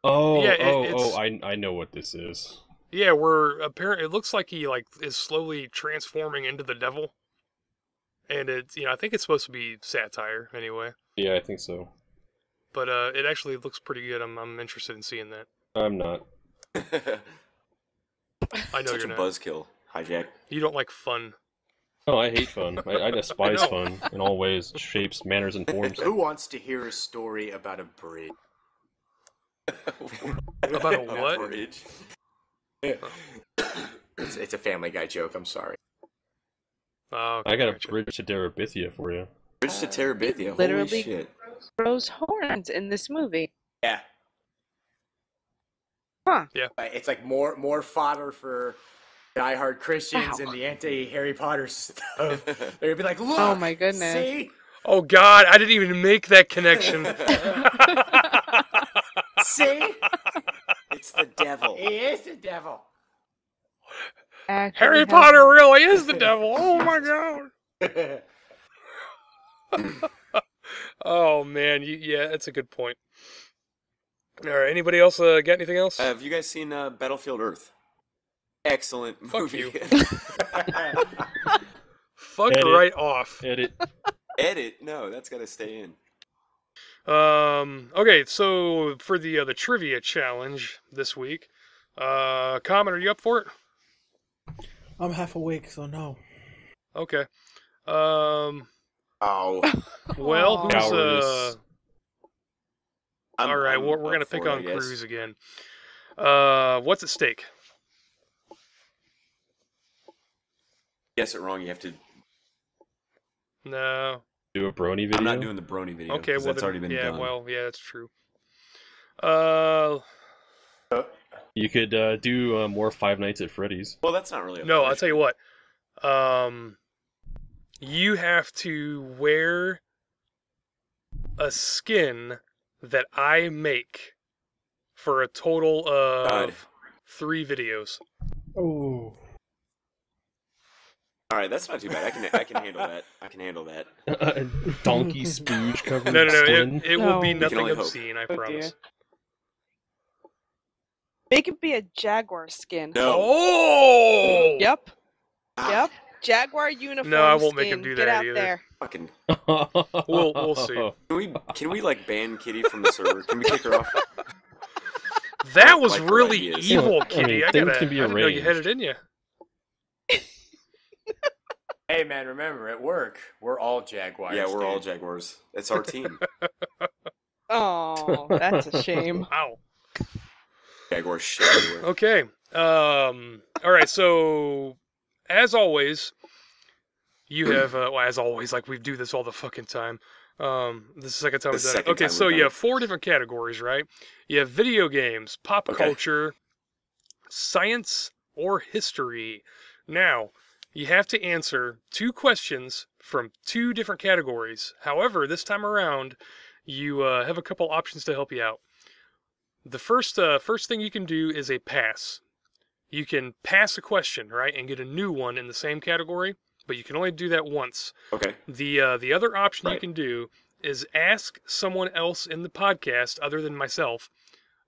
Speaker 3: Oh,
Speaker 1: Yeah,
Speaker 3: I know what this is.
Speaker 1: yeah. We're apparently it looks like he is slowly transforming into the devil, and it's I think it's supposed to be satire anyway.
Speaker 3: Yeah, I think so.
Speaker 1: But it actually looks pretty good. I'm interested in seeing that.
Speaker 3: I'm not.
Speaker 1: I know
Speaker 2: Such
Speaker 1: you're
Speaker 2: a
Speaker 1: not.
Speaker 2: buzzkill, hijack.
Speaker 1: You don't like fun.
Speaker 3: Oh, I hate fun. I despise
Speaker 1: know.
Speaker 3: fun in all ways, shapes, manners, and forms.
Speaker 5: Who wants to hear a story about a bridge?
Speaker 1: About a what?
Speaker 2: Bridge.
Speaker 5: It's a Family Guy joke. I'm sorry.
Speaker 1: Oh,
Speaker 3: I got a
Speaker 1: gotcha.
Speaker 3: bridge to Terabithia for you.
Speaker 2: Bridge to Terabithia.
Speaker 4: Literally-
Speaker 2: Holy shit.
Speaker 4: Rose horns in this movie.
Speaker 5: Yeah.
Speaker 4: Huh.
Speaker 1: Yeah.
Speaker 5: It's like more fodder for diehard Christians
Speaker 4: Wow.
Speaker 5: and the anti-Harry Potter stuff. They're gonna be like, look.
Speaker 4: Oh my goodness.
Speaker 5: See.
Speaker 1: Oh God, I didn't even make that connection.
Speaker 5: See.
Speaker 2: It's the devil.
Speaker 5: He is the devil.
Speaker 4: Actually
Speaker 1: Harry
Speaker 4: have-
Speaker 1: Potter really is the devil. Oh my God. Oh man, yeah, that's a good point. All right, anybody else got anything else?
Speaker 2: Have you guys seen Battlefield Earth? Excellent
Speaker 1: Fuck
Speaker 2: movie.
Speaker 1: you. Fuck
Speaker 3: Edit.
Speaker 1: right off.
Speaker 3: Edit.
Speaker 2: Edit? No, that's got to stay in.
Speaker 1: Okay, so for the trivia challenge this week, Common, are you up for it?
Speaker 6: I'm half awake, so no.
Speaker 1: Okay.
Speaker 2: Oh.
Speaker 1: Well,
Speaker 4: Aw.
Speaker 1: who's
Speaker 3: Cowardice.
Speaker 1: all right,
Speaker 2: I'm
Speaker 1: we're
Speaker 2: up
Speaker 1: gonna
Speaker 2: for
Speaker 1: pick
Speaker 2: it, I
Speaker 1: on
Speaker 2: guess.
Speaker 1: Cruz again. What's at stake?
Speaker 2: Guess it wrong. You have to.
Speaker 1: No.
Speaker 3: Do a brony video.
Speaker 2: I'm not doing the brony video.
Speaker 1: Okay,
Speaker 2: 'cause
Speaker 1: well
Speaker 2: that's
Speaker 1: then,
Speaker 2: already been
Speaker 1: yeah,
Speaker 2: done.
Speaker 1: well, yeah, that's true.
Speaker 3: You could do more Five Nights at Freddy's.
Speaker 2: Well, that's not really.
Speaker 1: No, I'll tell you what. You have to wear a skin that I make for a total of
Speaker 2: God.
Speaker 1: 3 videos.
Speaker 6: Oh.
Speaker 2: All right, that's not too bad. I can handle that. I can handle that.
Speaker 3: Donkey spooge covered
Speaker 1: No,
Speaker 3: in
Speaker 1: no,
Speaker 3: skin.
Speaker 1: it will be
Speaker 4: No.
Speaker 1: nothing
Speaker 2: only hope.
Speaker 1: obscene, I
Speaker 4: Oh,
Speaker 1: promise.
Speaker 4: dear. Make it be a jaguar skin.
Speaker 2: No.
Speaker 1: Oh!
Speaker 4: Yep.
Speaker 2: Ah,
Speaker 4: Yep. Jaguar uniform.
Speaker 1: No, I won't make
Speaker 4: skin.
Speaker 1: him do
Speaker 4: Get
Speaker 1: that
Speaker 4: out
Speaker 1: either.
Speaker 4: there.
Speaker 2: Fucking.
Speaker 1: We'll see.
Speaker 2: Can we like ban Kitty from the server? Can we kick her off?
Speaker 1: That was
Speaker 2: Like her
Speaker 1: really
Speaker 2: ideas.
Speaker 1: evil,
Speaker 3: I
Speaker 1: Kitty.
Speaker 3: mean,
Speaker 1: I
Speaker 3: things
Speaker 1: gotta.
Speaker 3: can be
Speaker 1: I didn't know you had it
Speaker 3: arranged.
Speaker 1: in you.
Speaker 5: Hey man, remember at work we're all Jaguars.
Speaker 2: Yeah, we're all
Speaker 5: dude.
Speaker 2: Jaguars. It's our team.
Speaker 4: Oh, that's a shame.
Speaker 1: Wow.
Speaker 2: Jaguar shit everywhere.
Speaker 1: Okay. All right. So, as always, you have. Well, as always, like we do this all the fucking time. This is the second time
Speaker 2: The
Speaker 1: we've done it.
Speaker 2: second
Speaker 1: Okay,
Speaker 2: time
Speaker 1: so
Speaker 2: we've
Speaker 1: you
Speaker 2: done
Speaker 1: have 4 different categories, right? You have video games, pop
Speaker 2: Okay.
Speaker 1: culture, science, or history. Now, you have to answer 2 questions from 2 different categories. However, this time around, you have a couple options to help you out. The first thing you can do is a pass. You can pass a question, right, and get a new one in the same category, but you can only do that once.
Speaker 2: Okay.
Speaker 1: The other option you
Speaker 2: Right.
Speaker 1: can do is ask someone else in the podcast, other than myself,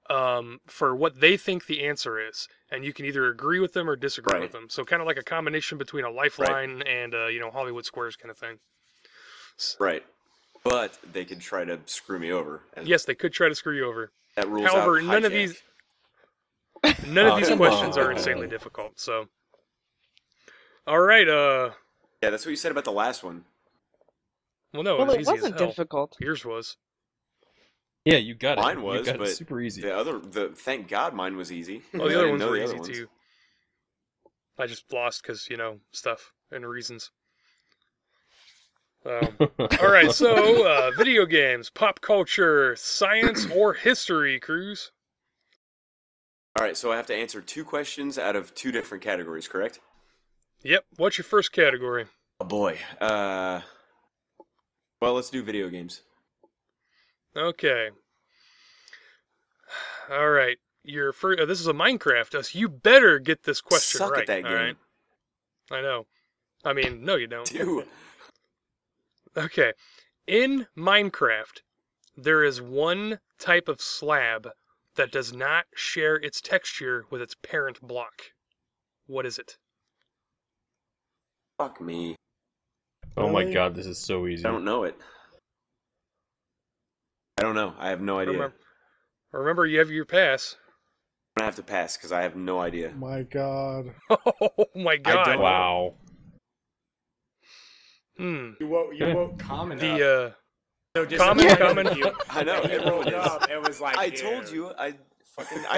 Speaker 1: for what they think the answer is, and you can either agree with them or disagree
Speaker 2: Right.
Speaker 1: with them. So kind of like a combination between a lifeline and Hollywood Squares kind of thing.
Speaker 2: Right. But they could try to screw me over. And
Speaker 1: Yes, they could try to screw you over.
Speaker 2: that rules
Speaker 1: However,
Speaker 2: out
Speaker 1: none of
Speaker 2: hijack.
Speaker 1: None of
Speaker 2: Oh,
Speaker 1: these
Speaker 2: come
Speaker 1: questions are
Speaker 2: on.
Speaker 1: insanely difficult. So, all right.
Speaker 2: Yeah, that's what you said about the last one.
Speaker 1: Well, no,
Speaker 4: Well,
Speaker 1: it
Speaker 4: it
Speaker 1: was easy
Speaker 4: wasn't
Speaker 1: as hell.
Speaker 4: difficult.
Speaker 1: Yours was.
Speaker 3: Yeah, you got it.
Speaker 2: Mine
Speaker 3: You
Speaker 2: was,
Speaker 3: got it
Speaker 2: but
Speaker 3: super easy.
Speaker 2: thank God mine was easy.
Speaker 1: Well,
Speaker 2: I
Speaker 1: the other
Speaker 2: didn't
Speaker 1: ones
Speaker 2: know
Speaker 1: were
Speaker 2: the
Speaker 1: easy
Speaker 2: other ones.
Speaker 1: too. I just lost because stuff and reasons. All right, so video games, pop culture, science, or history, Cruz.
Speaker 2: All right, so I have to answer 2 questions out of 2 different categories, correct?
Speaker 1: Yep. What's your first category?
Speaker 2: Oh boy. Well, let's do video games.
Speaker 1: Okay. All right. Your first. This is a Minecraft. So you better get this question
Speaker 2: Suck
Speaker 1: right.
Speaker 2: at that
Speaker 1: all
Speaker 2: game.
Speaker 1: right? I know. I mean, no, you don't.
Speaker 2: Dude.
Speaker 1: Okay. In Minecraft, there is one type of slab that does not share its texture with its parent block. What is it?
Speaker 2: Fuck me.
Speaker 3: Oh my
Speaker 6: Really?
Speaker 3: god, this is so easy.
Speaker 2: I don't know it. I don't know. I have no idea.
Speaker 1: Remember, you have your pass.
Speaker 2: I'm gonna have to pass because I have no idea.
Speaker 6: My God.
Speaker 1: Oh my god.
Speaker 2: don't-
Speaker 3: Wow.
Speaker 5: You woke Common up.
Speaker 1: The
Speaker 5: So
Speaker 1: Common-
Speaker 5: disappointed
Speaker 1: Common-
Speaker 5: in you.
Speaker 2: I know.
Speaker 5: He
Speaker 2: Everyone
Speaker 5: woke
Speaker 2: is.
Speaker 5: up. It was like
Speaker 2: I
Speaker 5: dude.
Speaker 2: told you. I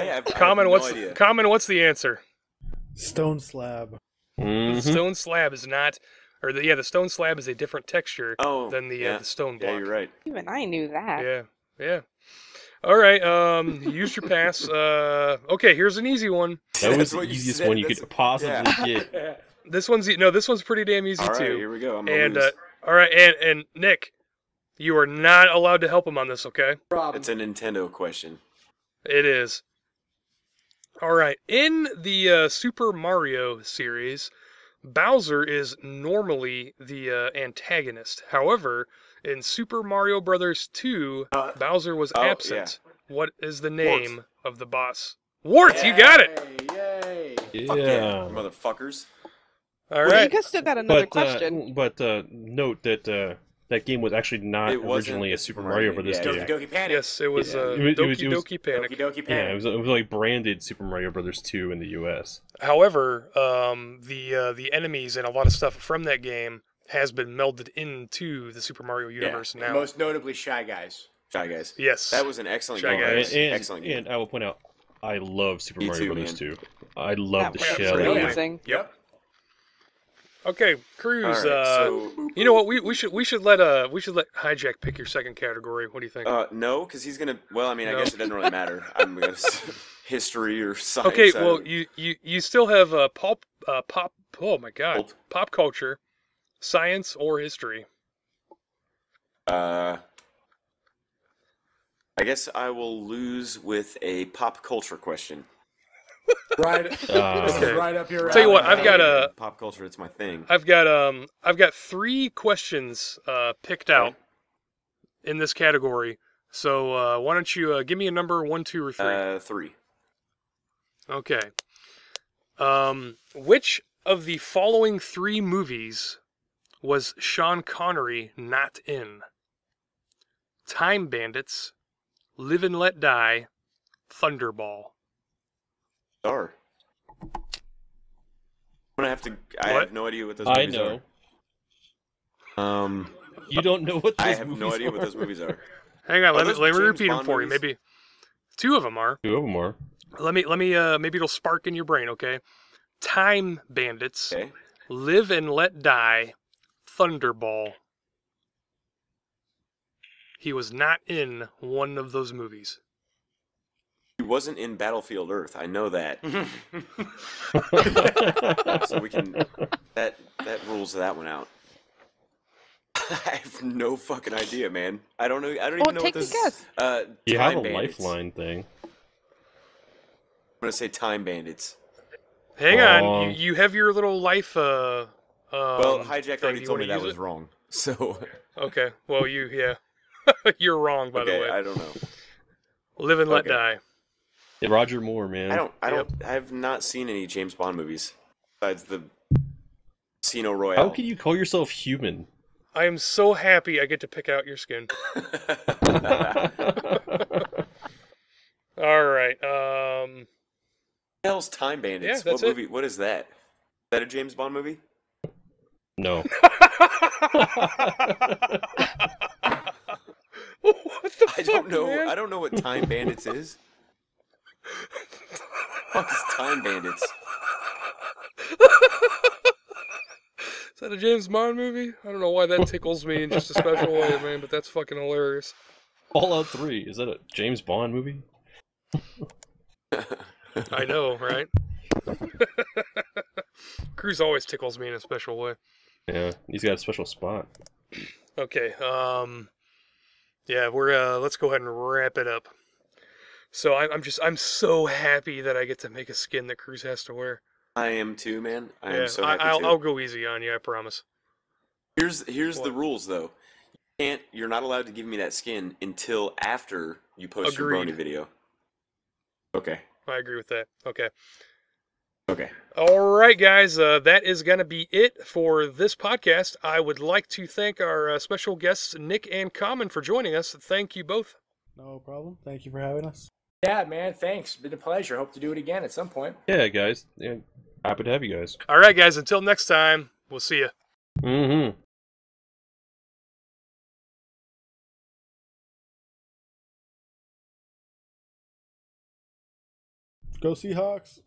Speaker 2: have
Speaker 1: Common,
Speaker 2: no idea.
Speaker 1: what's the answer?
Speaker 6: Stone slab.
Speaker 1: The
Speaker 3: Mhm.
Speaker 1: stone slab is not, the stone slab is a different texture
Speaker 2: Oh,
Speaker 1: than the
Speaker 2: yeah.
Speaker 1: stone block.
Speaker 2: Yeah, you're right.
Speaker 4: Even I knew that.
Speaker 1: Yeah. All right. You used your pass. Okay, here's an easy one.
Speaker 3: That was
Speaker 2: That's
Speaker 3: the
Speaker 2: what you
Speaker 3: easiest
Speaker 2: said,
Speaker 3: one you
Speaker 2: that's-
Speaker 3: could possibly get.
Speaker 1: This one's pretty damn easy
Speaker 2: All right,
Speaker 1: too.
Speaker 2: here we go. I'm gonna
Speaker 1: And
Speaker 2: lose.
Speaker 1: all right, and Nick, you are not allowed to help him on this. Okay?
Speaker 5: Problem.
Speaker 2: It's a Nintendo question.
Speaker 1: It is. All right. In the Super Mario series, Bowser is normally the antagonist. However, in Super Mario Brothers 2, Bowser was
Speaker 2: oh,
Speaker 1: absent. What is the name of the boss? Wart, you got it.
Speaker 5: Yay!
Speaker 2: Fuck yeah,
Speaker 3: Yeah.
Speaker 2: motherfuckers.
Speaker 1: All
Speaker 4: Well,
Speaker 1: right.
Speaker 4: you guys still got another
Speaker 3: But
Speaker 4: question.
Speaker 3: note that that game was actually not
Speaker 2: It wasn't
Speaker 3: originally a
Speaker 2: a
Speaker 3: Super
Speaker 2: Super
Speaker 3: Mario
Speaker 2: Mario,
Speaker 3: Brothers
Speaker 2: yeah,
Speaker 3: game.
Speaker 5: Doki Doki Panic.
Speaker 1: Yes, it was
Speaker 3: Yeah.
Speaker 1: Doki
Speaker 3: It was-
Speaker 1: Doki Panic.
Speaker 5: Doki Doki
Speaker 3: Yeah,
Speaker 5: Panic.
Speaker 3: it was like branded Super Mario Brothers 2 in the U.S.
Speaker 1: However, the enemies and a lot of stuff from that game has been melded into the Super Mario universe now.
Speaker 5: Most notably, Shy Guys.
Speaker 2: Shy Guys.
Speaker 1: Yes.
Speaker 2: That was an excellent
Speaker 1: Shy
Speaker 2: game.
Speaker 1: Guys.
Speaker 2: Excellent game.
Speaker 3: And I will point out, I love Super
Speaker 2: Me
Speaker 3: Mario
Speaker 2: too,
Speaker 3: Brothers
Speaker 2: man.
Speaker 3: 2. I love
Speaker 4: That
Speaker 3: the
Speaker 4: was
Speaker 3: shit out of
Speaker 1: really
Speaker 3: it.
Speaker 4: amazing.
Speaker 1: Yep. Okay, Cruz.
Speaker 2: All right, so
Speaker 1: you know what? We should let Hijack pick your second category. What do you think?
Speaker 2: no, because he's gonna. Well, I mean,
Speaker 1: No.
Speaker 2: I guess it doesn't really matter. I'm gonna history or science.
Speaker 1: Okay,
Speaker 2: I
Speaker 1: well,
Speaker 2: don't-
Speaker 1: you still have pop. Oh my God,
Speaker 2: Pulp.
Speaker 1: pop culture, science, or history.
Speaker 2: I guess I will lose with a pop culture question.
Speaker 5: Right. This is
Speaker 1: Okay.
Speaker 5: right up your
Speaker 1: Tell you what,
Speaker 5: alley.
Speaker 1: I've got a-
Speaker 2: pop culture. It's my thing.
Speaker 1: I've got 3 questions picked out in this category. So why don't you give me a number 1, 2, or 3?
Speaker 2: 3.
Speaker 1: Okay. Which of the following 3 movies was Sean Connery not in? Time Bandits, Live and Let Die, Thunderball.
Speaker 2: Star. I'm gonna have to. I
Speaker 1: What?
Speaker 2: have no idea what those
Speaker 3: I
Speaker 2: movies
Speaker 3: know.
Speaker 2: are.
Speaker 3: You don't know what those
Speaker 2: I have no
Speaker 3: movies
Speaker 2: idea what
Speaker 3: are.
Speaker 2: those movies are.
Speaker 1: Hang on,
Speaker 2: Are
Speaker 1: let
Speaker 2: those
Speaker 1: me
Speaker 2: James
Speaker 1: repeat them
Speaker 2: Bond
Speaker 1: for you.
Speaker 2: movies?
Speaker 1: Maybe 2 of them are.
Speaker 3: 2 of them are.
Speaker 1: Let me maybe it'll spark in your brain, okay? Time Bandits,
Speaker 2: Okay.
Speaker 1: Live and Let Die, Thunderball. He was not in one of those movies.
Speaker 2: He wasn't in Battlefield Earth. I know that. So we can. That rules that one out. I have no fucking idea, man. I don't know. I don't
Speaker 4: Oh,
Speaker 2: even know
Speaker 4: take
Speaker 2: what
Speaker 4: a
Speaker 2: this.
Speaker 4: guess.
Speaker 3: You have
Speaker 2: Time
Speaker 3: a
Speaker 2: Bandits.
Speaker 3: lifeline thing.
Speaker 2: I'm gonna say Time Bandits.
Speaker 1: Hang
Speaker 3: Aw.
Speaker 1: on, you have your little life
Speaker 2: Well, Hijack
Speaker 1: thing.
Speaker 2: already
Speaker 1: You
Speaker 2: told me
Speaker 1: wanna
Speaker 2: that
Speaker 1: use
Speaker 2: was
Speaker 1: it?
Speaker 2: wrong. So,
Speaker 1: Okay. Well, yeah. You're wrong, by the
Speaker 2: okay,
Speaker 1: way.
Speaker 2: I don't know.
Speaker 1: Live and let
Speaker 2: Okay.
Speaker 1: die.
Speaker 3: Yeah, Roger Moore, man.
Speaker 1: Yep.
Speaker 2: I have not seen any James Bond movies besides the Casino
Speaker 3: How
Speaker 2: Royale.
Speaker 3: can you call yourself human?
Speaker 1: I am so happy I get to pick out your skin. All right.
Speaker 2: What the hell's Time Bandits?
Speaker 1: Yeah, that's
Speaker 2: what
Speaker 1: it.
Speaker 2: movie? What is that? Is that a James Bond movie?
Speaker 3: No.
Speaker 1: What the
Speaker 2: I don't
Speaker 1: fuck,
Speaker 2: know.
Speaker 1: man?
Speaker 2: I don't know what Time Bandits is. What is Time Bandits?
Speaker 1: Is that a James Bond movie? I don't know why that tickles me in just a special way, man, but that's fucking hilarious.
Speaker 3: Fallout 3, is that a James Bond movie?
Speaker 1: I know, right? Cruz always tickles me in a special way.
Speaker 3: Yeah, he's got a special spot.
Speaker 1: Okay, yeah, we're let's go ahead and wrap it up. So I'm so happy that I get to make a skin that Cruz has to wear.
Speaker 2: I am too, man. I
Speaker 1: Yeah,
Speaker 2: am so happy too.
Speaker 1: I'll go easy on you, I promise.
Speaker 2: Here's the
Speaker 1: What?
Speaker 2: rules though. You're not allowed to give me that skin until after you post your
Speaker 1: Agreed.
Speaker 2: Brony video. Okay.
Speaker 1: I agree with that. Okay.
Speaker 2: Okay.
Speaker 1: All right, guys, that is going to be it for this podcast. I would like to thank our special guests, Nick and Common, for joining us. Thank you both.
Speaker 6: No problem. Thank you for having us.
Speaker 5: Yeah, man. Thanks. Been a pleasure. Hope to do it again at some point.
Speaker 3: Yeah, guys. Yeah, happy to have you guys.
Speaker 1: All right, guys, until next time, we'll see you.
Speaker 3: Mm-hmm.
Speaker 6: Go Seahawks.